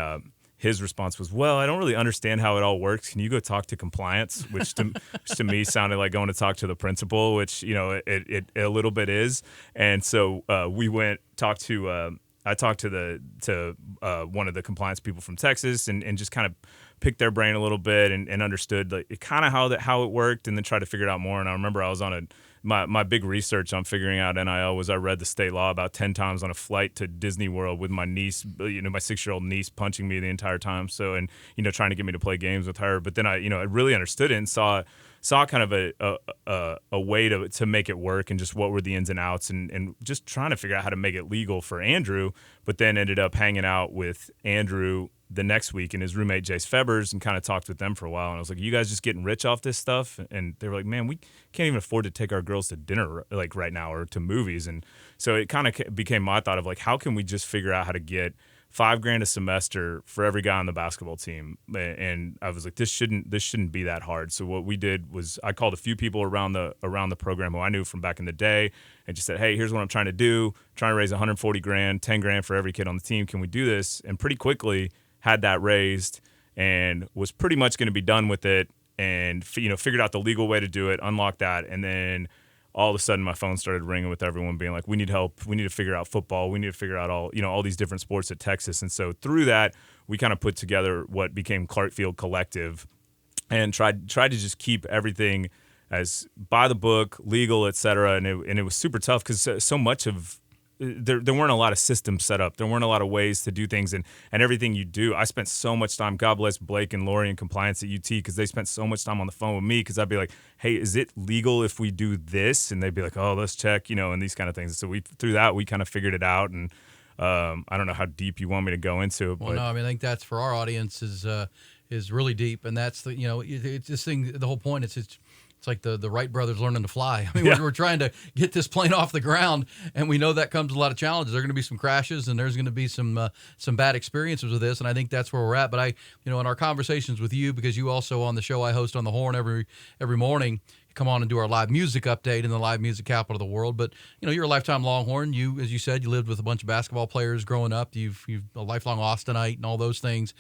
his response was, well, I don't really understand how it all works. Can you go talk to compliance? Which to me sounded like going to talk to the principal, which it a little bit is. And so we went talked to. I talked to one of the compliance people from Texas and just kind of picked their brain a little bit and understood kind of how it worked, and then tried to figure it out more. And I remember I was on my big research on figuring out NIL was I read the state law about 10 times on a flight to Disney World with my niece, my 6-year-old niece punching me the entire time. So, and trying to get me to play games with her. But then I really understood it and saw kind of a way to make it work, and just what were the ins and outs, and just trying to figure out how to make it legal for Andrew, but then ended up hanging out with Andrew the next week and his roommate Jace Febers and kind of talked with them for a while. And I was like, you guys just getting rich off this stuff? And they were like, man, we can't even afford to take our girls to dinner like right now, or to movies. And so it kind of became my thought of like, how can we just figure out how to get $5,000 a semester for every guy on the basketball team? And I was like, this shouldn't be that hard. So what we did was I called a few people around the program who I knew from back in the day and just said, hey, here's what I'm trying to do. Trying to raise $140,000, $10,000 for every kid on the team. Can we do this? And pretty quickly had that raised and was pretty much going to be done with it, and figured out the legal way to do it, unlocked that, and then all of a sudden my phone started ringing with everyone being like, we need help. We need to figure out football. We need to figure out all these different sports at Texas. And so through that, we kind of put together what became Clark Field Collective and tried to just keep everything as by the book, legal, et cetera. And it was super tough because so much of there weren't a lot of systems set up. There weren't a lot of ways to do things, and everything you do. I spent so much time, God bless Blake and Lori in compliance at UT, because they spent so much time on the phone with me, because I'd be like, hey, is it legal if we do this? And they'd be like, oh, let's check, and these kind of things. So through that, we kind of figured it out, and I don't know how deep you want me to go into it. Well, no, I mean, I think that's for our audience is really deep, and that's it's this thing. The whole point is it's like the Wright brothers learning to fly. I mean, Yeah. we're trying to get this plane off the ground, and we know that comes with a lot of challenges. There are going to be some crashes, and there's going to be some bad experiences with this, and I think that's where we're at. But in our conversations with you, because you also on the show I host on the Horn every morning, come on and do our live music update in the live music capital of the world. But you're a lifetime Longhorn. You, as you said, you lived with a bunch of basketball players growing up. You've a lifelong Austinite and all those things.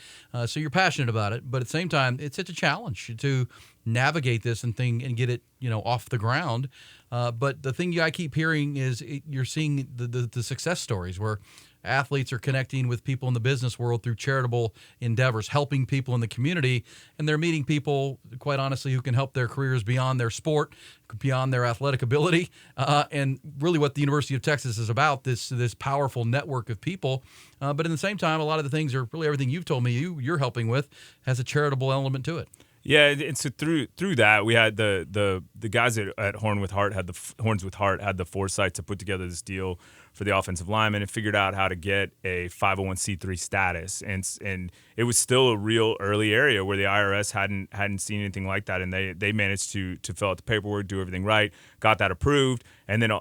So you're passionate about it. But at the same time, it's such a challenge to navigate this and get it off the ground. But the thing I keep hearing is you're seeing the success stories where athletes are connecting with people in the business world through charitable endeavors, helping people in the community, and they're meeting people, quite honestly, who can help their careers beyond their sport, beyond their athletic ability, and really what the University of Texas is about, this powerful network of people. But in the same time, a lot of the things are really everything you've told me you're helping with has a charitable element to it. Yeah, and so through that, we had the guys at Horns with Heart had the foresight to put together this deal for the offensive linemen and figured out how to get a 501c3 status, and it was still a real early area where the IRS hadn't seen anything like that, and they managed to fill out the paperwork, do everything right, got that approved, and then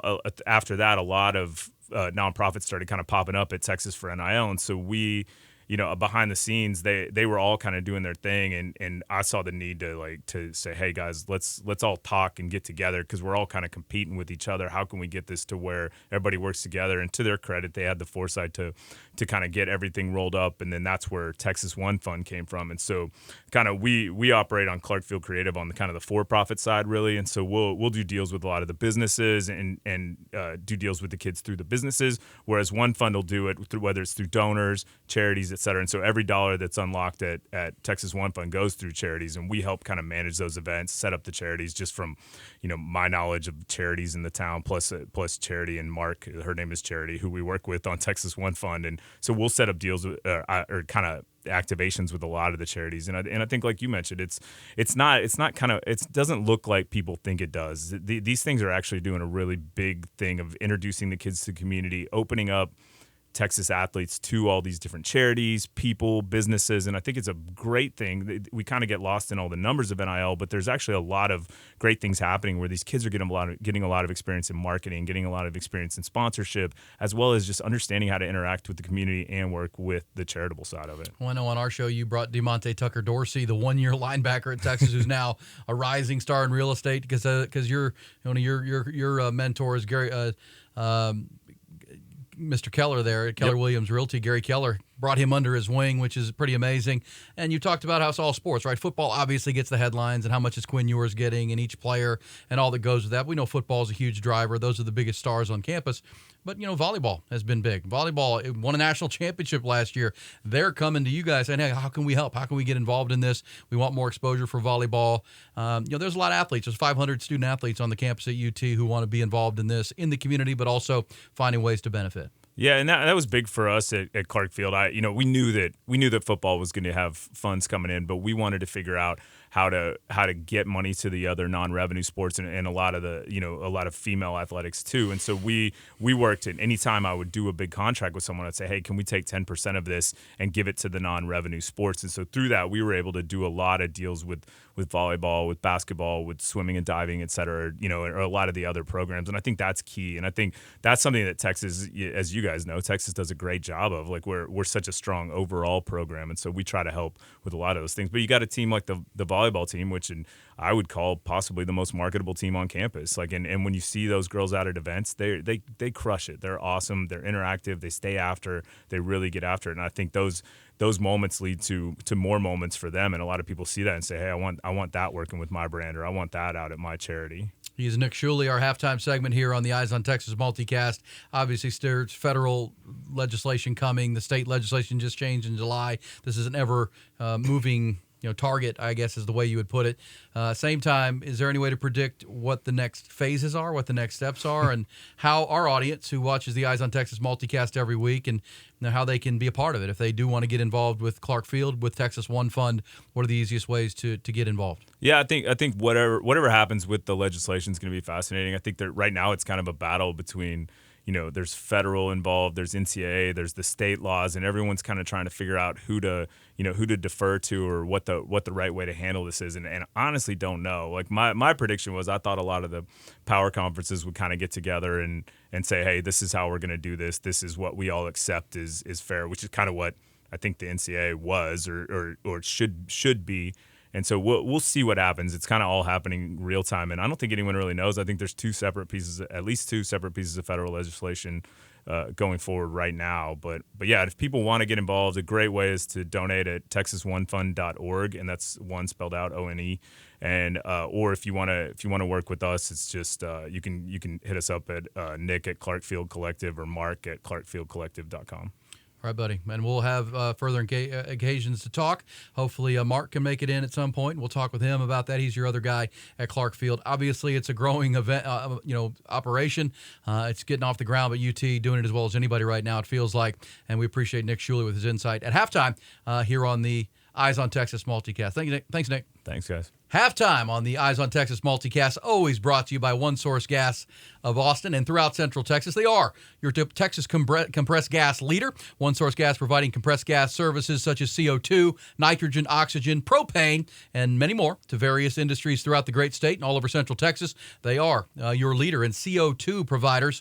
after that, a lot of nonprofits started kind of popping up at Texas for NIL, and so we behind the scenes, they were all kind of doing their thing, and I saw the need to say, hey guys, let's all talk and get together, because we're all kind of competing with each other. How can we get this to where everybody works together? And to their credit, they had the foresight to kind of get everything rolled up, and then that's where Texas One Fund came from. And so kind of we operate on Clark Field Creative on the kind of the for-profit side, really, and so we'll do deals with a lot of the businesses and do deals with the kids through the businesses, whereas One Fund will do it through, whether it's through donors, charities, et cetera. And so every dollar that's unlocked at Texas One Fund goes through charities, and we help kind of manage those events, set up the charities, just from my knowledge of charities in the town, plus Charity and Mark, her name is Charity, who we work with on Texas One Fund. And so we'll set up deals with, or kind of activations with a lot of the charities. And I think, like you mentioned, it doesn't look like people think it does. These things are actually doing a really big thing of introducing the kids to the community, opening up Texas athletes to all these different charities, people, businesses, and I think it's a great thing. We kind of get lost in all the numbers of NIL, but there's actually a lot of great things happening where these kids are getting a lot of experience in marketing, getting a lot of experience in sponsorship, as well as just understanding how to interact with the community and work with the charitable side of it. Well, I know on our show you brought DeMonte Tucker Dorsey, the one-year linebacker at Texas, who's now a rising star in real estate, because your mentor is Gary. Mr. Keller there at Keller Williams Realty, Gary Keller, brought him under his wing, which is pretty amazing. And you talked about how it's all sports, right? Football obviously gets the headlines, and how much is Quinn Ewers getting, and each player and all that goes with that. We know football is a huge driver. Those are the biggest stars on campus. But, volleyball has been big. Volleyball it won a national championship last year. They're coming to you guys saying, hey, how can we help? How can we get involved in this? We want more exposure for volleyball. There's a lot of athletes. There's 500 student athletes on the campus at UT who want to be involved in this in the community, but also finding ways to benefit. Yeah, and that was big for us at Clark Field. We knew that football was going to have funds coming in, but we wanted to figure out how to get money to the other non-revenue sports and a lot of female athletics too. And so we worked. And anytime I would do a big contract with someone, I'd say, hey, can we take 10% of this and give it to the non-revenue sports? And so through that, we were able to do a lot of deals with volleyball, with basketball, with swimming and diving, et cetera, or a lot of the other programs. And I think that's key. And I think that's something that Texas, as you guys know, Texas does a great job of. Like we're such a strong overall program, and so we try to help with a lot of those things. But you got a team like the volleyball team, which I would call possibly the most marketable team on campus. And when you see those girls out at events, they crush it. They're awesome. They're interactive. They stay after. They really get after it. And I think those moments lead to more moments for them, and a lot of people see that and say, hey, I want that working with my brand, or I want that out at my charity. He's Nick Shuley, our halftime segment here on the Eyes on Texas multicast. Obviously, there's federal legislation coming. The state legislation just changed in July. This is an ever moving target, I guess is the way you would put it. Same time, is there any way to predict what the next phases are, what the next steps are, and how our audience who watches the Eyes on Texas multicast every week, and how they can be a part of it if they do want to get involved with Clark Field, with Texas One Fund? What are the easiest ways to get involved? Yeah, I think whatever happens with the legislation is going to be fascinating. I think that right now it's kind of a battle between there's federal involved, there's NCAA, there's the state laws, and everyone's kind of trying to figure out who to defer to, or what the right way to handle this is. And honestly don't know. Like my prediction was, I thought a lot of the power conferences would kind of get together and say, hey, this is how we're going to do this. This is what we all accept is fair, which is kind of what I think the NCAA was or should be. And so we'll see what happens. It's kind of all happening real time, and I don't think anyone really knows. I think there's at least two separate pieces of federal legislation going forward right now. But yeah, if people want to get involved, a great way is to donate at texasoneFund.org, and that's one spelled out ONE. And or if you want to work with us, it's just you can hit us up at Nick at Clarkfield Collective or Mark at ClarkfieldCollective.com. All right, buddy. And we'll have further occasions to talk. Hopefully, Mark can make it in at some point. We'll talk with him about that. He's your other guy at Clark Field. Obviously, it's a growing event, operation. It's getting off the ground, but UT doing it as well as anybody right now, it feels like. And we appreciate Nick Shuley with his insight at halftime here on the Eyes on Texas multicast. Thank you, Nick. Thanks, Nick. Thanks, guys. Halftime on the Eyes on Texas multicast, always brought to you by One Source Gas of Austin and throughout Central Texas. They are your Texas compressed gas leader. One Source Gas providing compressed gas services such as CO2, nitrogen, oxygen, propane, and many more to various industries throughout the great state and all over Central Texas. They are your leader in CO2 providers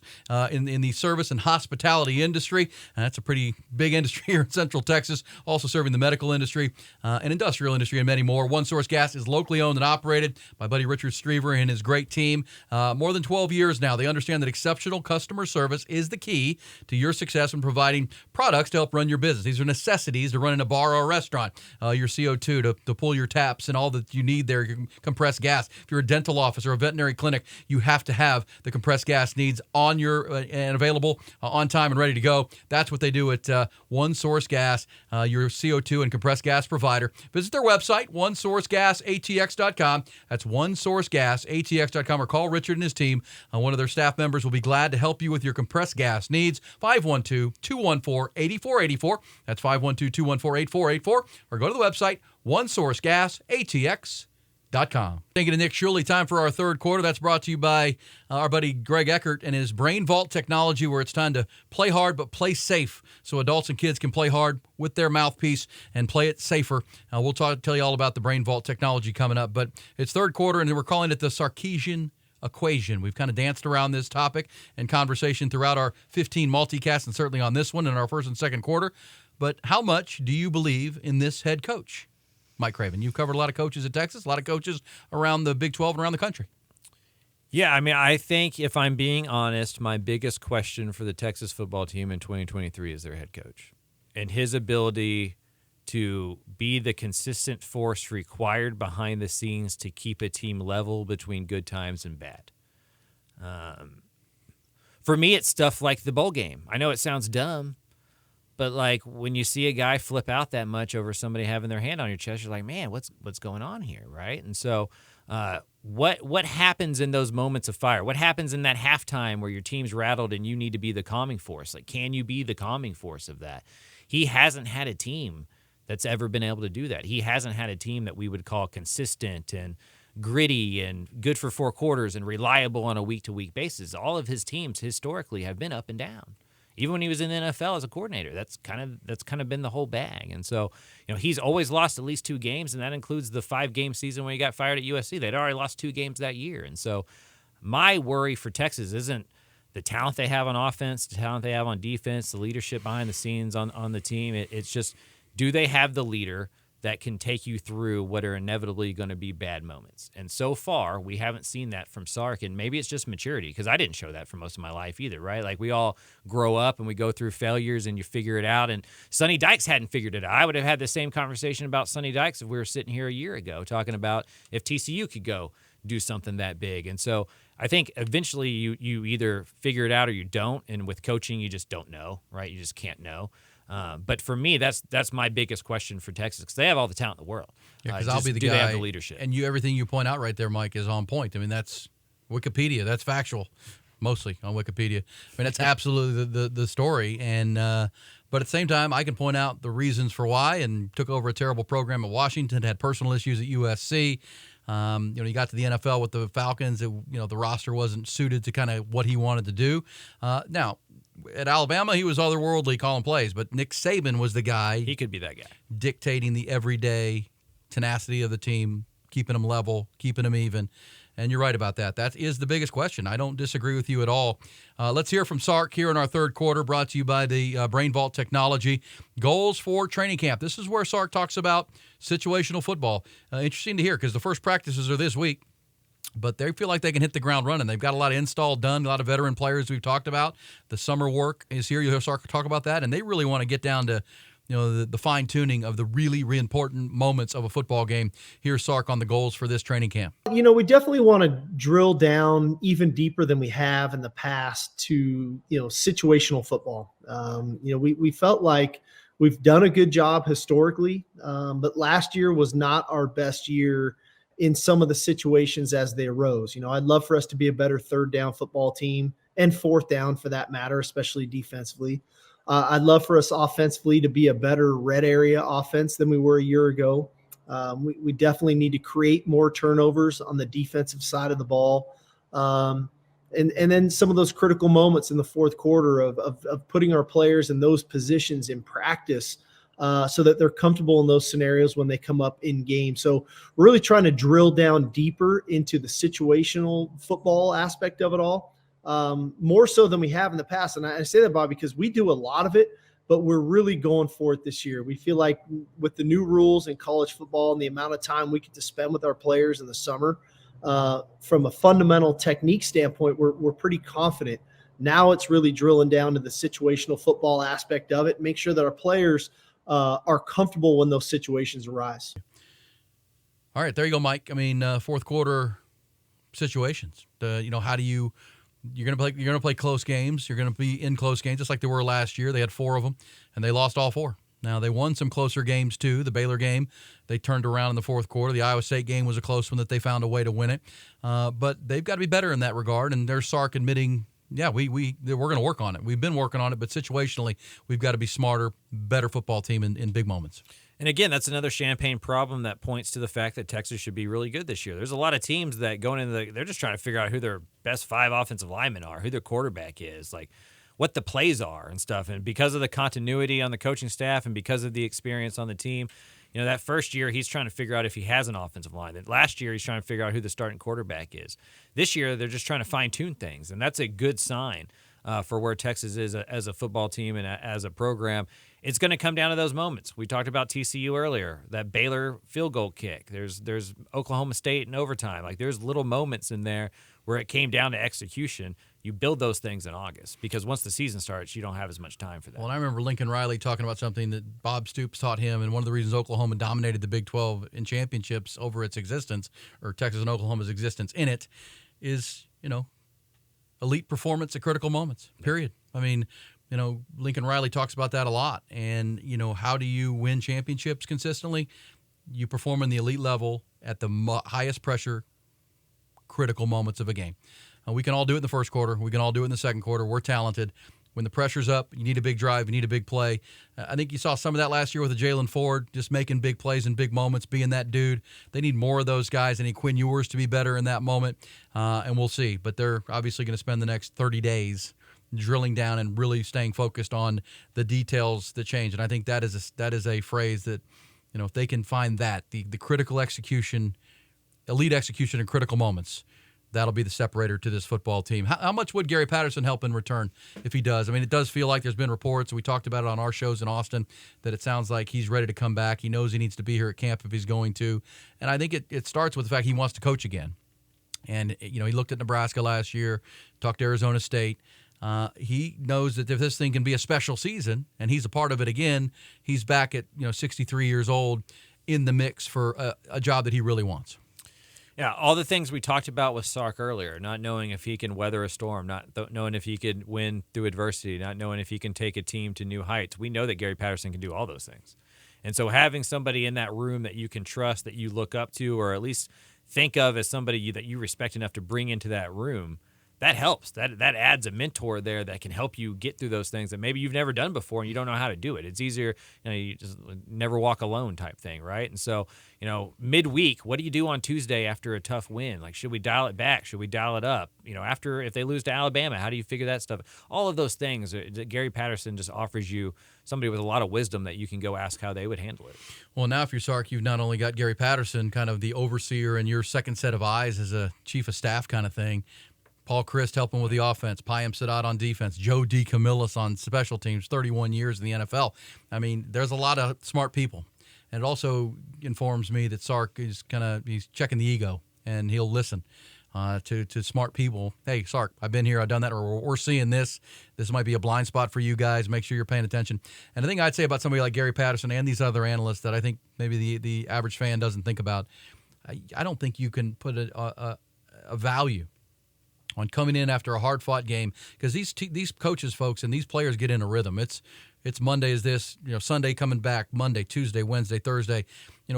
in the service and hospitality industry. And that's a pretty big industry here in Central Texas, also serving the medical industry and industrial industry and many more. One Source Gas is locally owned and operated by buddy Richard Strever and his great team. More than 12 years now, they understand that exceptional customer service is the key to your success in providing products to help run your business. These are necessities to run in a bar or a restaurant. Your CO2 to pull your taps and all that you need there, your compressed gas. If you're a dental office or a veterinary clinic, you have to have the compressed gas needs on your and available on time and ready to go. That's what they do at One Source Gas, your CO2 and compressed gas provider. Visit their website, onesourcegasatx.com. That's onesourcegasatx.com, or call Richard and his team. One of their staff members will be glad to help you with your compressed gas needs. 512-214-8484. That's 512-214-8484. Or go to the website, onesourcegasatx.com. Thank you to Nick Shuley. Time for our third quarter. That's brought to you by our buddy Greg Eckert and his Brain Vault technology, where it's time to play hard but play safe so adults and kids can play hard with their mouthpiece and play it safer. We'll tell you all about the Brain Vault technology coming up. But it's third quarter, and we're calling it the Sarkisian equation. We've kind of danced around this topic and conversation throughout our 15 multicasts and certainly on this one in our first and second quarter. But how much do you believe in this head coach, Mike Craven? You've covered a lot of coaches at Texas, a lot of coaches around the Big 12 and around the country. Yeah, I mean, I think if I'm being honest, my biggest question for the Texas football team in 2023 is their head coach and his ability to be the consistent force required behind the scenes to keep a team level between good times and bad. For me, it's stuff like the bowl game. I know it sounds dumb, but like when you see a guy flip out that much over somebody having their hand on your chest, you're like, man, what's going on here, right? And so what happens in those moments of fire? What happens in that halftime where your team's rattled and you need to be the calming force? Like, can you be the calming force of that? He hasn't had a team that's ever been able to do that. He hasn't had a team that we would call consistent and gritty and good for four quarters and reliable on a week-to-week basis. All of his teams historically have been up and down. Even when he was in the NFL as a coordinator, that's kind of been the whole bag. And so, he's always lost at least 2 games, and that includes the 5-game season when he got fired at USC. They'd already lost 2 games that year. And so my worry for Texas isn't the talent they have on offense, the talent they have on defense, the leadership behind the scenes on the team. It's just, do they have the leader that can take you through what are inevitably going to be bad moments? And so far, we haven't seen that from Sark, and maybe it's just maturity, because I didn't show that for most of my life either, right? Like, we all grow up and we go through failures and you figure it out, and Sonny Dykes hadn't figured it out. I would have had the same conversation about Sonny Dykes if we were sitting here a year ago talking about if TCU could go do something that big. And so I think eventually you either figure it out or you don't, and with coaching, you just don't know, right? You just can't know. But for me, that's my biggest question for Texas, because they have all the talent in the world. Yeah, because I'll be the guy. Do they have the leadership? And everything you point out right there, Mike, is on point. I mean, that's Wikipedia. That's factual, mostly on Wikipedia. I mean, that's absolutely the story. And but at the same time, I can point out the reasons for why. And took over a terrible program at Washington, had personal issues at USC. He got to the NFL with the Falcons. The roster wasn't suited to kind of what he wanted to do. Now, at Alabama, he was otherworldly calling plays, but Nick Saban was the guy. He could be that guy. Dictating the everyday tenacity of the team, keeping them level, keeping them even. And you're right about that. That is the biggest question. I don't disagree with you at all. Let's hear from Sark here in our third quarter, brought to you by the Brain Vault technology. Goals for training camp. This is where Sark talks about situational football. Interesting to hear, because the first practices are this week. But they feel like they can hit the ground running. They've got a lot of install done, a lot of veteran players we've talked about. The summer work is here. You'll hear Sark talk about that. And they really want to get down to the fine-tuning of the really, really important moments of a football game. Here's Sark on the goals for this training camp. We definitely want to drill down even deeper than we have in the past to, situational football. We felt like we've done a good job historically, but last year was not our best year in some of the situations as they arose. I'd love for us to be a better third down football team, and fourth down for that matter, especially defensively. I'd love for us offensively to be a better red area offense than we were a year ago. We definitely need to create more turnovers on the defensive side of the ball. And then some of those critical moments in the fourth quarter of putting our players in those positions in practice so that they're comfortable in those scenarios when they come up in game. So we're really trying to drill down deeper into the situational football aspect of it all, more so than we have in the past. And I say that, Bob, because we do a lot of it, but we're really going for it this year. We feel like with the new rules in college football and the amount of time we get to spend with our players in the summer, from a fundamental technique standpoint, we're pretty confident. Now it's really drilling down to the situational football aspect of it, make sure that our players are comfortable when those situations arise. All right, there you go, Mike. I mean, fourth quarter situations. How do you're going to play close games. You're going to be in close games just like they were last year. They had 4 of them, and they lost all 4. Now, they won some closer games, too. The Baylor game, they turned around in the fourth quarter. The Iowa State game was a close one that they found a way to win it. But they've got to be better in that regard, and there's Sark admitting, yeah, we're going to work on it. We've been working on it, but situationally, we've got to be smarter, better football team in big moments. And again, that's another Champaign problem that points to the fact that Texas should be really good this year. There's a lot of teams that going into they're just trying to figure out who their best 5 offensive linemen are, who their quarterback is, like what the plays are and stuff. And because of the continuity on the coaching staff and because of the experience on the team, that first year he's trying to figure out if he has an offensive line. That last year he's trying to figure out who the starting quarterback is. This year they're just trying to fine-tune things, and that's a good sign for where Texas is as a football team and as a program. It's going to come down to those moments. We talked about TCU earlier, that Baylor field goal kick. There's Oklahoma State in overtime. Like there's little moments in there where it came down to execution. You build those things in August because once the season starts, you don't have as much time for that. Well, and I remember Lincoln Riley talking about something that Bob Stoops taught him, and one of the reasons Oklahoma dominated the Big 12 in championships over its existence, or Texas and Oklahoma's existence in it, is, elite performance at critical moments, period. I mean, Lincoln Riley talks about that a lot. And, how do you win championships consistently? You perform in the elite level at the highest pressure, critical moments of a game. We can all do it in the first quarter. We can all do it in the second quarter. We're talented. When the pressure's up, you need a big drive. You need a big play. I think you saw some of that last year with Jalen Ford, just making big plays in big moments, being that dude. They need more of those guys. They need Quinn Ewers to be better in that moment, and we'll see. But they're obviously going to spend the next 30 days drilling down and really staying focused on the details that change. And I think that is a phrase that, if they can find that, the critical execution, elite execution in critical moments, that'll be the separator to this football team. How much would Gary Patterson help in return if he does? I mean, it does feel like there's been reports, we talked about it on our shows in Austin, that it sounds like he's ready to come back. He knows he needs to be here at camp if he's going to. And I think it starts with the fact he wants to coach again. And, he looked at Nebraska last year, talked to Arizona State. He knows that if this thing can be a special season and he's a part of it again, he's back at 63 years old in the mix for a job that he really wants. Yeah, all the things we talked about with Sark earlier, not knowing if he can weather a storm, not knowing if he could win through adversity, not knowing if he can take a team to new heights. We know that Gary Patterson can do all those things. And so having somebody in that room that you can trust, that you look up to, or at least think of as somebody that you respect enough to bring into that room, that helps. That adds a mentor there that can help you get through those things that maybe you've never done before and you don't know how to do it. It's easier, you just never walk alone type thing, right? And so, midweek, what do you do on Tuesday after a tough win? Like, should we dial it back? Should we dial it up? If they lose to Alabama, how do you figure that stuff? All of those things, Gary Patterson just offers you somebody with a lot of wisdom that you can go ask how they would handle it. Well, now if you're Sark, you've not only got Gary Patterson, kind of the overseer and your second set of eyes as a chief of staff kind of thing, Paul Christ helping with the offense, Payam Sadat on defense, Joe DeCamillis on special teams, 31 years in the NFL. I mean, there's a lot of smart people. And it also informs me that Sark is he's checking the ego, and he'll listen to smart people. Hey, Sark, I've been here, I've done that, or we're seeing this. This might be a blind spot for you guys. Make sure you're paying attention. And the thing I'd say about somebody like Gary Patterson and these other analysts that I think maybe the average fan doesn't think about, I don't think you can put a value on coming in after a hard-fought game, because these coaches, folks, and these players get in a rhythm. It's Monday is this, Sunday coming back, Monday, Tuesday, Wednesday, Thursday.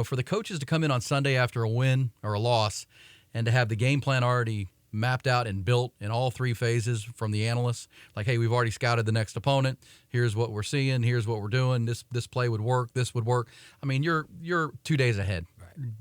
For the coaches to come in on Sunday after a win or a loss and to have the game plan already mapped out and built in all 3 phases from the analysts, like, hey, we've already scouted the next opponent. Here's what we're seeing. Here's what we're doing. This play would work. This would work. I mean, you're 2 days ahead.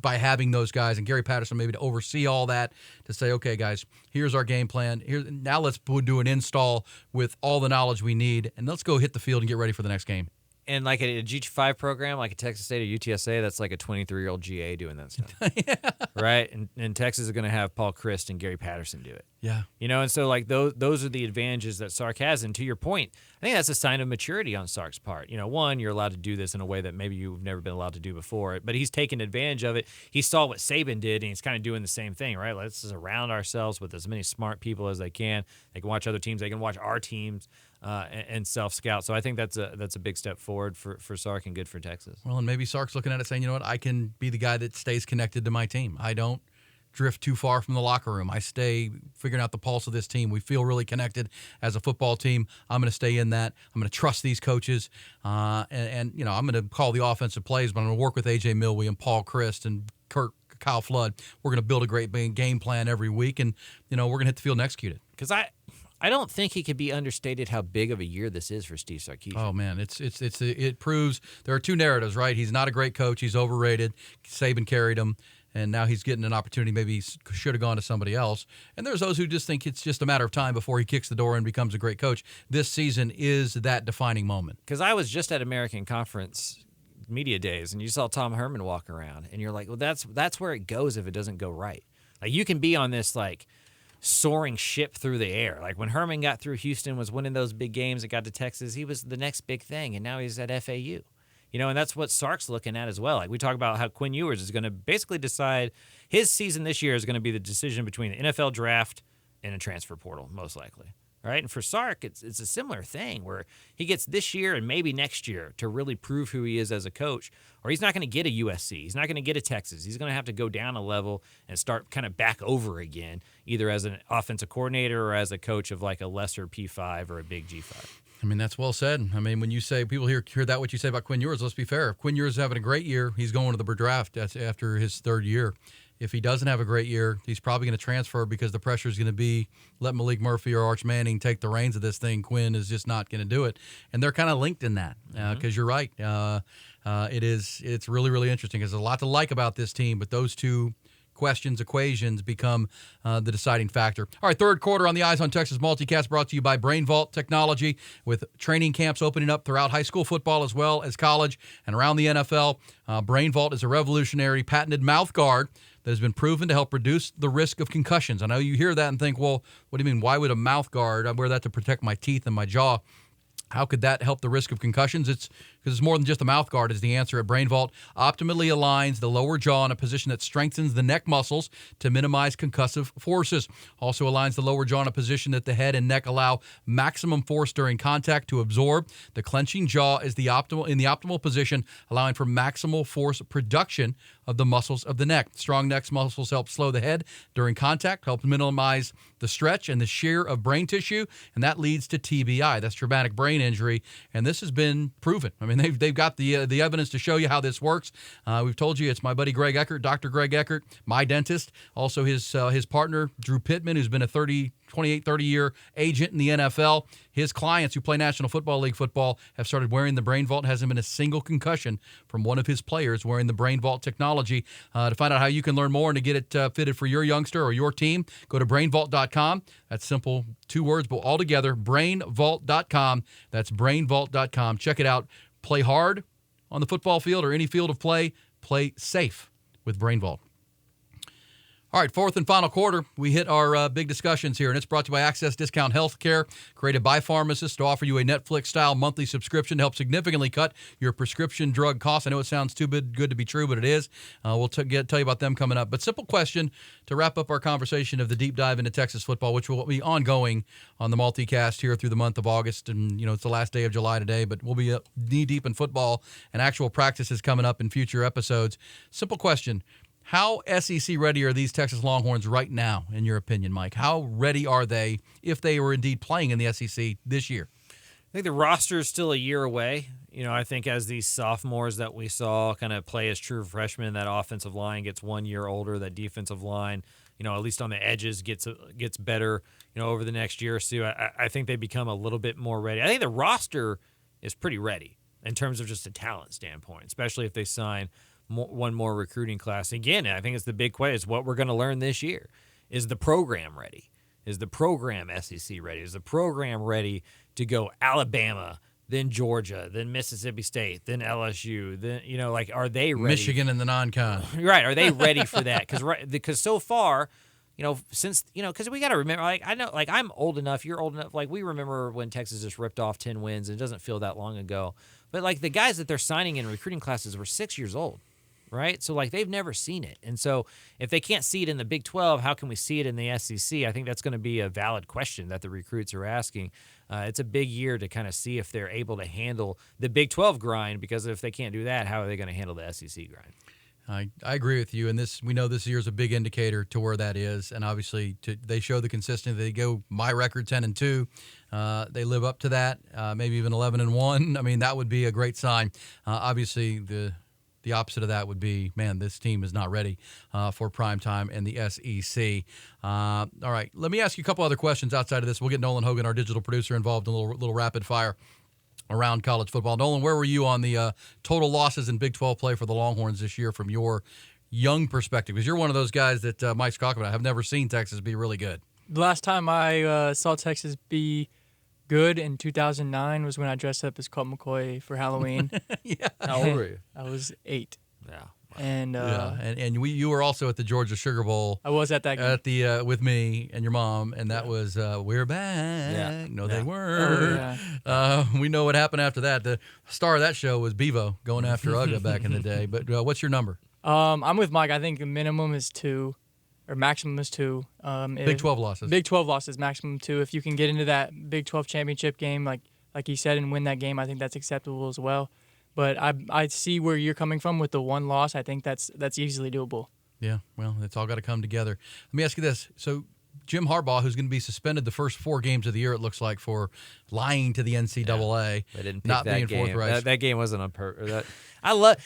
by having those guys and Gary Patterson maybe to oversee all that, to say, okay, guys, here's our game plan. Now let's do an install with all the knowledge we need, and let's go hit the field and get ready for the next game. And like a G5 program, like a Texas State or UTSA, that's like a 23-year-old GA doing that stuff. Yeah. Right? And Texas is going to have Paul Christ and Gary Patterson do it. Yeah. And so like those are the advantages that Sark has. And to your point, I think that's a sign of maturity on Sark's part. One, you're allowed to do this in a way that maybe you've never been allowed to do before, but he's taken advantage of it. He saw what Saban did, and he's kind of doing the same thing, right? Let's surround ourselves with as many smart people as they can. They can watch other teams. They can watch our teams. And self-scout. So I think that's a big step forward for Sark and good for Texas. Well, and maybe Sark's looking at it saying, you know what, I can be the guy that stays connected to my team. I don't drift too far from the locker room. I stay figuring out the pulse of this team. We feel really connected as a football team. I'm going to stay in that. I'm going to trust these coaches. And I'm going to call the offensive plays, but I'm going to work with A.J. Milwee and Paul Christ and Kyle Flood. We're going to build a great game plan every week, and, we're going to hit the field and execute it. Because I don't think he could be understated how big of a year this is for Steve Sarkisian. Oh man, it proves there are two narratives, right? He's not a great coach. He's overrated. Saban carried him, and now he's getting an opportunity. Maybe he should have gone to somebody else. And there's those who just think it's just a matter of time before he kicks the door and becomes a great coach. This season is that defining moment. Because I was just at American Conference Media Days, and you saw Tom Herman walk around, and you're like, well, that's where it goes if it doesn't go right. Like you can be on this soaring ship through the air. Like when Herman got through Houston, was winning those big games and got to Texas, he was the next big thing, and now he's at FAU. And that's what Sark's looking at as well. Like we talk about how Quinn Ewers is going to basically decide his season this year is going to be the decision between the NFL draft and a transfer portal, most likely. Right? And for Sark, it's a similar thing where he gets this year and maybe next year to really prove who he is as a coach, or he's not going to get a USC. He's not going to get a Texas. He's going to have to go down a level and start kind of back over again, either as an offensive coordinator or as a coach of like a lesser P5 or a big G5. I mean, that's well said. I mean, when you say people hear that what you say about Quinn Ewers, let's be fair. If Quinn Ewers is having a great year, he's going to the draft after his third year. If he doesn't have a great year, he's probably going to transfer because the pressure is going to be let Malik Murphy or Arch Manning take the reins of this thing. Quinn is just not going to do it. And they're kind of linked in that because you're right. It's really, really interesting. There's a lot to like about this team, but those two equations become the deciding factor. All right, third quarter on the Eyes on Texas Multicast brought to you by Brain Vault Technology, with training camps opening up throughout high school football as well as college and around the NFL. Brain Vault is a revolutionary patented mouth guard that has been proven to help reduce the risk of concussions. I know you hear that and think, well, what do you mean? Why would a mouth guard? I wear that to protect my teeth and my jaw. How could that help the risk of concussions? It's because it's more than just a mouth guard is the answer at Brain Vault. Optimally aligns the lower jaw in a position that strengthens the neck muscles to minimize concussive forces. Also aligns the lower jaw in a position that the head and neck allow maximum force during contact to absorb. The clenching jaw is in the optimal position, allowing for maximal force production of the muscles of the neck. Strong neck muscles help slow the head during contact, help minimize the stretch and the shear of brain tissue, and that leads to TBI. That's traumatic brain injury, and this has been proven. I mean, they've got the evidence to show you how this works. We've told you it's my buddy Greg Eckert, Dr. Greg Eckert, my dentist. Also his partner, Drew Pittman, who's been a 28-30-year agent in the NFL. His clients who play National Football League football have started wearing the Brain Vault. Hasn't been a single concussion from one of his players wearing the Brain Vault technology. To find out how you can learn more and to get it fitted for your youngster or your team, go to brainvault.com. That's simple, 2 words, but all together, brainvault.com. That's brainvault.com. Check it out. Play hard on the football field or any field of play. Play safe with Brain Vault. All right, fourth and final quarter, we hit our big discussions here, and it's brought to you by Access Discount Healthcare, created by pharmacists to offer you a Netflix-style monthly subscription to help significantly cut your prescription drug costs. I know it sounds too good to be true, but it is. We'll tell you about them coming up. But simple question to wrap up our conversation of the deep dive into Texas football, which will be ongoing on the multicast here through the month of August. And, it's the last day of July today, but we'll be knee-deep in football and actual practices coming up in future episodes. Simple question. How SEC ready are these Texas Longhorns right now, in your opinion, Mike? How ready are they if they were indeed playing in the SEC this year? I think the roster is still a year away. I think as these sophomores that we saw kind of play as true freshmen, that offensive line gets 1 year older, that defensive line, at least on the edges gets better, over the next year or so. I think they become a little bit more ready. I think the roster is pretty ready in terms of just a talent standpoint, especially if they sign one more recruiting class. Again, I think it's the big question. It's what we're going to learn this year. Is the program ready? Is the program SEC ready? Is the program ready to go Alabama, then Georgia, then Mississippi State, then LSU, then are they ready? Michigan in the non-con. Right? Are they ready for that? Because so far, since because we got to remember, I know, I'm old enough, you're old enough, we remember when Texas just ripped off 10 wins, and it doesn't feel that long ago. But the guys that they're signing in recruiting classes were 6 years old. Right? So, they've never seen it. And so, if they can't see it in the Big 12, how can we see it in the SEC? I think that's going to be a valid question that the recruits are asking. It's a big year to kind of see if they're able to handle the Big 12 grind, because if they can't do that, how are they going to handle the SEC grind? I agree with you, and we know this year is a big indicator to where that is, and obviously they show the consistency. They go my record 10-2, they live up to that, maybe even 11-1. I mean, that would be a great sign. Obviously, the opposite of that would be, man, this team is not ready for prime time in the SEC. All right, let me ask you a couple other questions outside of this. We'll get Nolan Hogan, our digital producer, involved in a little rapid fire around college football. Nolan, where were you on the total losses in Big 12 play for the Longhorns this year from your young perspective? Because you're one of those guys that Mike's talking about. I've never seen Texas be really good. The last time I saw Texas be good in 2009 was when I dressed up as Colt McCoy for Halloween. Yeah. How old were you? I was 8. Yeah. And you were also at the Georgia Sugar Bowl. I was at that game. At the with me and your mom, and that was we're back. Yeah. No, they weren't. Oh, yeah. We know what happened after that. The star of that show was Bevo going after Uga back in the day. But what's your number? I'm with Mike. I think the minimum is 2, or maximum is 2. Big 12 losses. Big 12 losses, maximum 2. If you can get into that Big 12 championship game, like you said, and win that game, I think that's acceptable as well. But I see where you're coming from with the one loss. I think that's easily doable. Yeah, well, it's all got to come together. Let me ask you this. So Jim Harbaugh, who's going to be suspended the first 4 games of the year, it looks like, for lying to the NCAA, They didn't pick not that being game. forthright. That game wasn't on purpose. I love,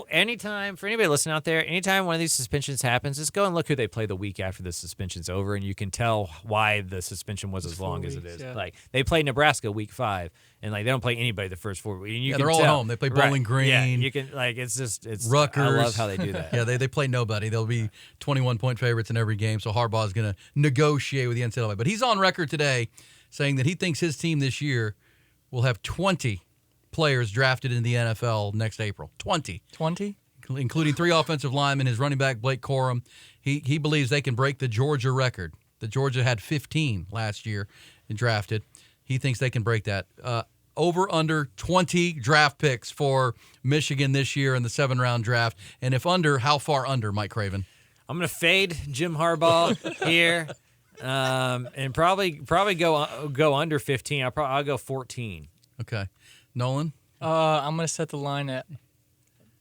anytime, for anybody listening out there, anytime one of these suspensions happens, just go and look who they play the week after the suspension's over, and you can tell why the suspension was as long as it is. Yeah. Like, they play Nebraska week 5, and they don't play anybody the first 4 weeks. And you can they're all tell. at home. They play Bowling Green. Yeah, you can, it's Rutgers. I love how they do that. Yeah, they play nobody. They'll be 21-point favorites in every game, so Harbaugh's going to negotiate with the NCAA. But he's on record today saying that he thinks his team this year will have 20 players drafted in the NFL next April. 20. 20? Including 3 offensive linemen, his running back, Blake Corum. He believes they can break the Georgia record. The Georgia had 15 last year and drafted. He thinks they can break that. Over under 20 draft picks for Michigan this year in the 7-round draft. And if under, how far under, Mike Craven? I'm going to fade Jim Harbaugh here, and probably go under 15. I'll go 14. Okay. Nolan? I'm going to set the line at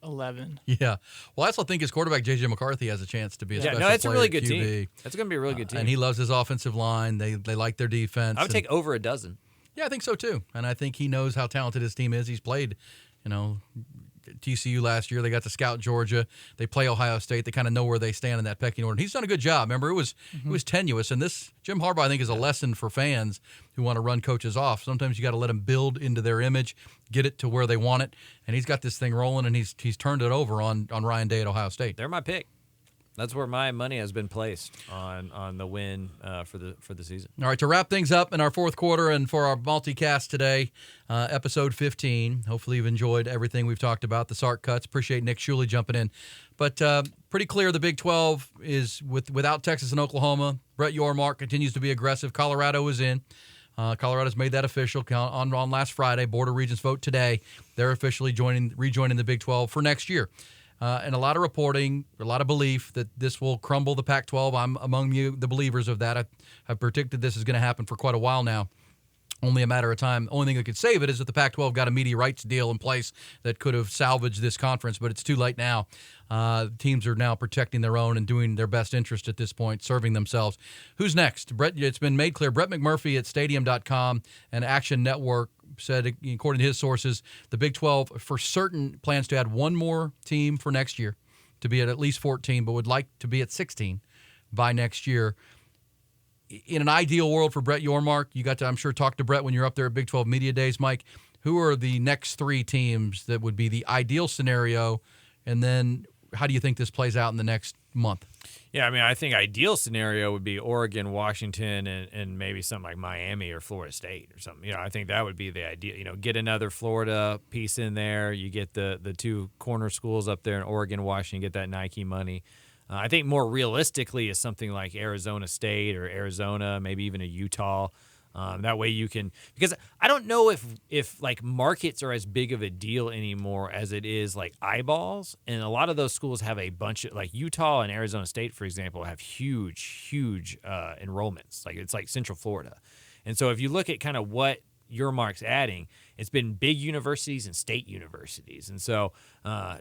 11. Yeah. Well, I also think his quarterback, J.J. McCarthy, has a chance to be a special that's a player really at good QB. team. That's going to be a really good team. And he loves his offensive line. They like their defense. I would take over a dozen. Yeah, I think so too. And I think he knows how talented his team is. He's played, TCU last year. They got to scout Georgia. They play Ohio State. They kind of know where they stand in that pecking order. And he's done a good job. Remember, it was tenuous. And this Jim Harbaugh, I think, is a lesson for fans who want to run coaches off. Sometimes you got to let them build into their image, get it to where they want it. And he's got this thing rolling, and he's turned it over on Ryan Day at Ohio State. They're my pick. That's where my money has been placed on the win for the season. All right, to wrap things up in our fourth quarter and for our multicast today, episode 15. Hopefully you've enjoyed everything we've talked about, the Sark cuts. Appreciate Nick Shuley jumping in. But pretty clear the Big 12 is without Texas and Oklahoma. Brett Yormark continues to be aggressive. Colorado is in. Colorado's made that official on last Friday. Board of Regents vote today. They're officially rejoining the Big 12 for next year. And a lot of reporting, a lot of belief that this will crumble the Pac-12. I'm among the believers of that. I've predicted this is going to happen for quite a while now. Only a matter of time. The only thing that could save it is that the Pac-12 got a media rights deal in place that could have salvaged this conference, but it's too late now. Teams are now protecting their own and doing their best interest at this point, serving themselves. Who's next? It's been made clear. Brett McMurphy at Stadium.com and Action Network said, according to his sources, the Big 12 for certain plans to add one more team for next year to be at least 14, but would like to be at 16 by next year. In an ideal world for Brett Yormark, you got to, I'm sure, talk to Brett when you're up there at Big 12 Media Days. Mike, who are the next 3 teams that would be the ideal scenario And then how do you think this plays out in the next month? Yeah, I mean, I think ideal scenario would be Oregon, Washington, and maybe something like Miami or Florida State or something. I think that would be the ideal. Get another Florida piece in there. You get the two corner schools up there in Oregon, Washington, get that Nike money. I think more realistically is something like Arizona State or Arizona, maybe even a Utah. That way you can, because I don't know if like markets are as big of a deal anymore as it is like eyeballs. And a lot of those schools have a bunch of, like Utah and Arizona State, for example, have huge enrollments. Like it's like Central Florida. And so if you look at kind of what your mark's adding, it's been big universities and state universities. And so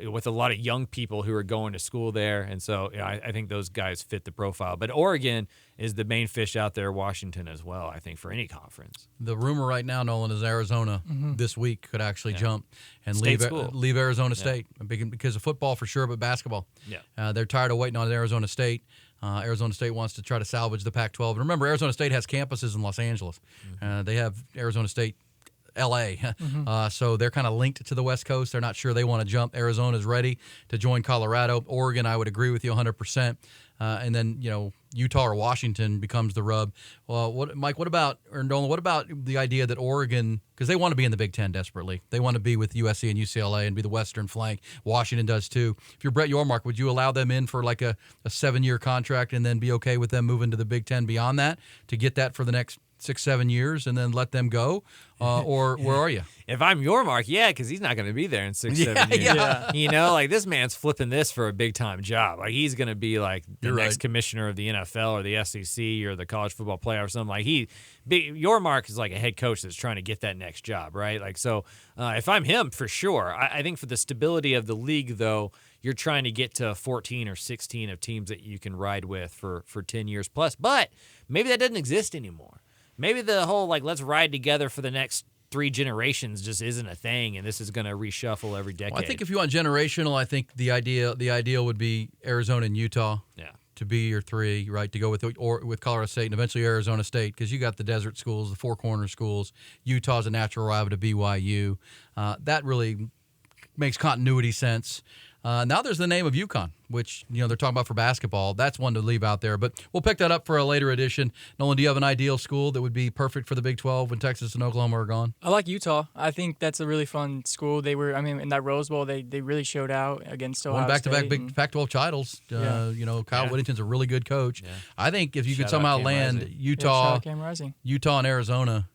with a lot of young people who are going to school there. And so I think those guys fit the profile. But Oregon is the main fish out there, Washington as well, I think, for any conference. The rumor right now, Nolan, is Arizona this week could actually jump and State leave Arizona State because of football for sure, but basketball. Yeah. They're tired of waiting on Arizona State. Arizona State wants to try to salvage the Pac-12. And remember, Arizona State has campuses in Los Angeles. They have Arizona State L.A. So they're kind of linked to the West Coast. They're not sure they want to jump. Arizona's ready to join Colorado. Oregon, I would agree with you 100%. And then, Utah or Washington becomes the rub. Well, Mike, Nolan, what about the idea that Oregon, because they want to be in the Big Ten desperately. They want to be with USC and UCLA and be the Western flank. Washington does too. If you're Brett Yormark, would you allow them in for like a 7-year contract and then be okay with them moving to the Big Ten beyond that to get that for the next 6-7 years and then let them go? Or where are you? If I'm Yormark, yeah, because he's not going to be there in 6-7 years. Yeah. Like this man's flipping this for a big time job. Like he's going to be like the next commissioner of the NFL or the SEC or the college football playoff or something. Like Yormark is like a head coach that's trying to get that next job, right? Like so, if I'm him, for sure. I think for the stability of the league, though, you're trying to get to 14 or 16 of teams that you can ride with for 10 years plus. But maybe that doesn't exist anymore. Maybe the whole let's ride together for the next 3 generations just isn't a thing, and this is going to reshuffle every decade. Well, I think if you want generational, I think the ideal would be Arizona and Utah. Yeah. To be your 3, right? To go with Colorado State and eventually Arizona State, because you got the desert schools, the Four Corner schools. Utah's a natural rival to BYU. That really makes continuity sense. Now there's the name of UConn, which they're talking about for basketball. That's one to leave out there, but we'll pick that up for a later edition. Nolan, do you have an ideal school that would be perfect for the Big 12 when Texas and Oklahoma are gone? I like Utah. I think that's a really fun school. They were, in that Rose Bowl, they really showed out against Ohio State. Back-to-back big Pac-12 titles. Kyle Whittington's a really good coach. Yeah. I think if you could Shout somehow out Cam land Rising. Utah and Arizona,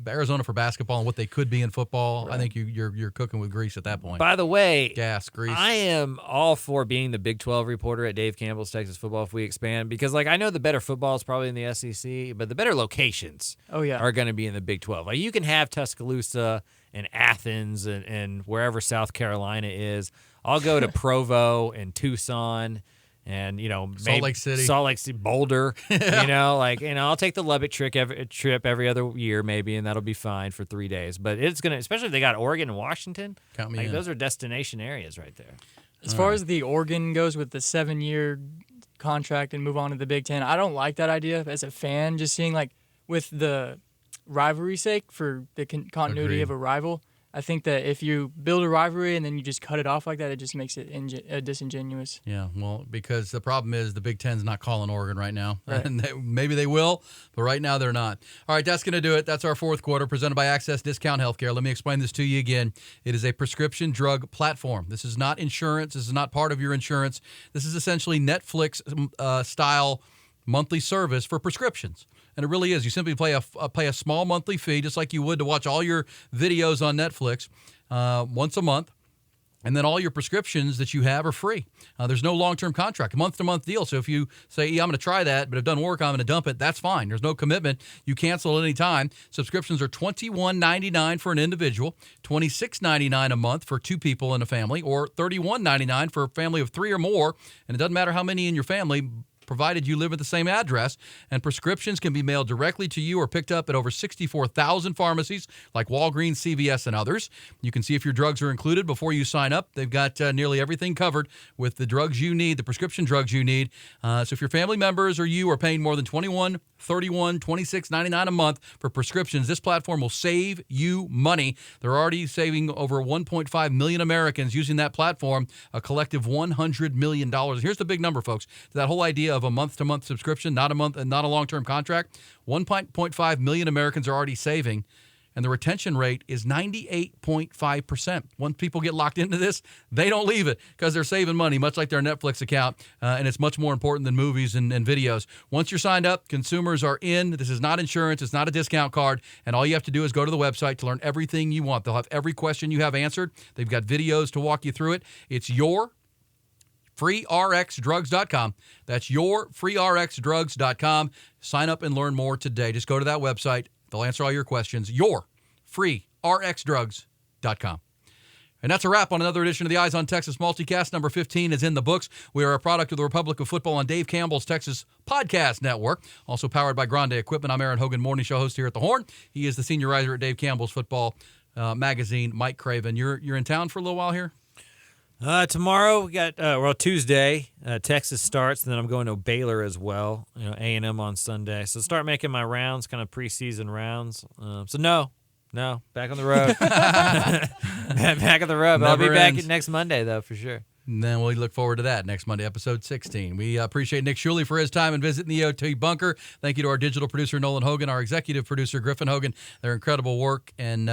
Arizona for basketball and what they could be in football, I think you're cooking with grease at that point. By the way, gas, grease. I am all for being the Big 12 reporter at Dave Campbell's Texas Football if we expand, because I know the better football is probably in the SEC, but the better locations are going to be in the Big 12. Like you can have Tuscaloosa and Athens and wherever South Carolina is. I'll go to Provo and Tucson. And Salt Lake City, Boulder. I'll take the Lubbock trip every other year maybe, and that'll be fine for 3 days. But it's gonna, especially if they got Oregon and Washington. Count me in. Those are destination areas right there. As far as the Oregon goes with the 7-year contract and move on to the Big Ten, I don't like that idea as a fan. Just seeing with the rivalry sake for the continuity of a rival. I think that if you build a rivalry and then you just cut it off like that, it just makes it disingenuous. Yeah, well, because the problem is the Big Ten's not calling Oregon right now. Right. And maybe they will, but right now they're not. All right, that's going to do it. That's our fourth quarter presented by Access Discount Healthcare. Let me explain this to you again. It is a prescription drug platform. This is not insurance. This is not part of your insurance. This is essentially Netflix-style monthly service for prescriptions. And it really is. You simply pay a small monthly fee, just like you would to watch all your videos on Netflix once a month. And then all your prescriptions that you have are free. There's no long-term contract, a month-to-month deal. So if you say, I'm going to try that, but it doesn't work, I'm going to dump it, that's fine. There's no commitment. You cancel at any time. Subscriptions are $21.99 for an individual, $26.99 a month for 2 people in a family, or $31.99 for a family of 3 or more. And it doesn't matter how many in your family. provided you live at the same address, and prescriptions can be mailed directly to you or picked up at over 64,000 pharmacies like Walgreens, CVS, and others. You can see if your drugs are included before you sign up. They've got nearly everything covered with the drugs you need, the prescription drugs you need. So if your family members or you are paying more than $21, $31, $26.99 a month for prescriptions, this platform will save you money. They're already saving over 1.5 million Americans using that platform, a collective $100 million. Here's the big number, folks. That whole idea of a month-to-month subscription, not a month and not a long-term contract, 1.5 million Americans are already saving, and the retention rate is 98.5%. Once people get locked into this, they don't leave it because they're saving money, much like their Netflix account, and it's much more important than movies and videos. Once you're signed up, consumers are in. This is not insurance. It's not a discount card, and all you have to do is go to the website to learn everything you want. They'll have every question you have answered. They've got videos to walk you through it. It's yourfreerxdrugs.com. That's yourfreerxdrugs.com. Sign up and learn more today. Just go to that website. They'll answer all your questions. Yourfreerxdrugs.com. And that's a wrap on another edition of the Eyes on Texas Multicast. Number 15 is in the books. We are a product of the Republic of Football on Dave Campbell's Texas Podcast Network, also powered by Grande Equipment. I'm Aaron Hogan, morning show host here at the Horn. He is the senior writer at Dave Campbell's Football magazine. Mike Craven, you're in town for a little while here? Tomorrow we got Tuesday. Texas starts, and then I'm going to Baylor as well. A&M on Sunday. So start making my rounds, kind of preseason rounds. No, back on the road. Back on the road. But I'll be back next Monday though for sure. And then we look forward to that next Monday, episode 16. We appreciate Nick Shuley for his time and visiting the OT bunker. Thank you to our digital producer, Nolan Hogan, our executive producer, Griffin Hogan. Their incredible work, and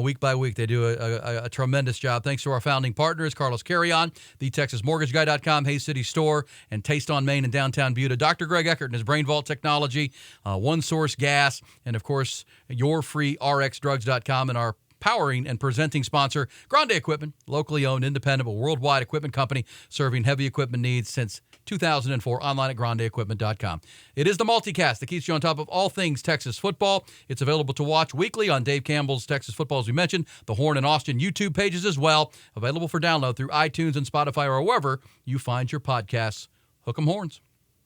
week by week, they do a tremendous job. Thanks to our founding partners, Carlos Carrion, TheTexasMortgageGuy.com, Hayes City Store, and Taste on Main in downtown Buda. Dr. Greg Eckert and his Brain Vault Technology, One Source Gas, and, of course, YourFreeRxDrugs.com, and our powering and presenting sponsor, Grande Equipment, locally owned, independent, but worldwide equipment company serving heavy equipment needs since 2004, online at grandeequipment.com. It is the multicast that keeps you on top of all things Texas football. It's available to watch weekly on Dave Campbell's Texas Football, as we mentioned, the Horn and Austin YouTube pages as well, available for download through iTunes and Spotify or wherever you find your podcasts. Hook 'em horns.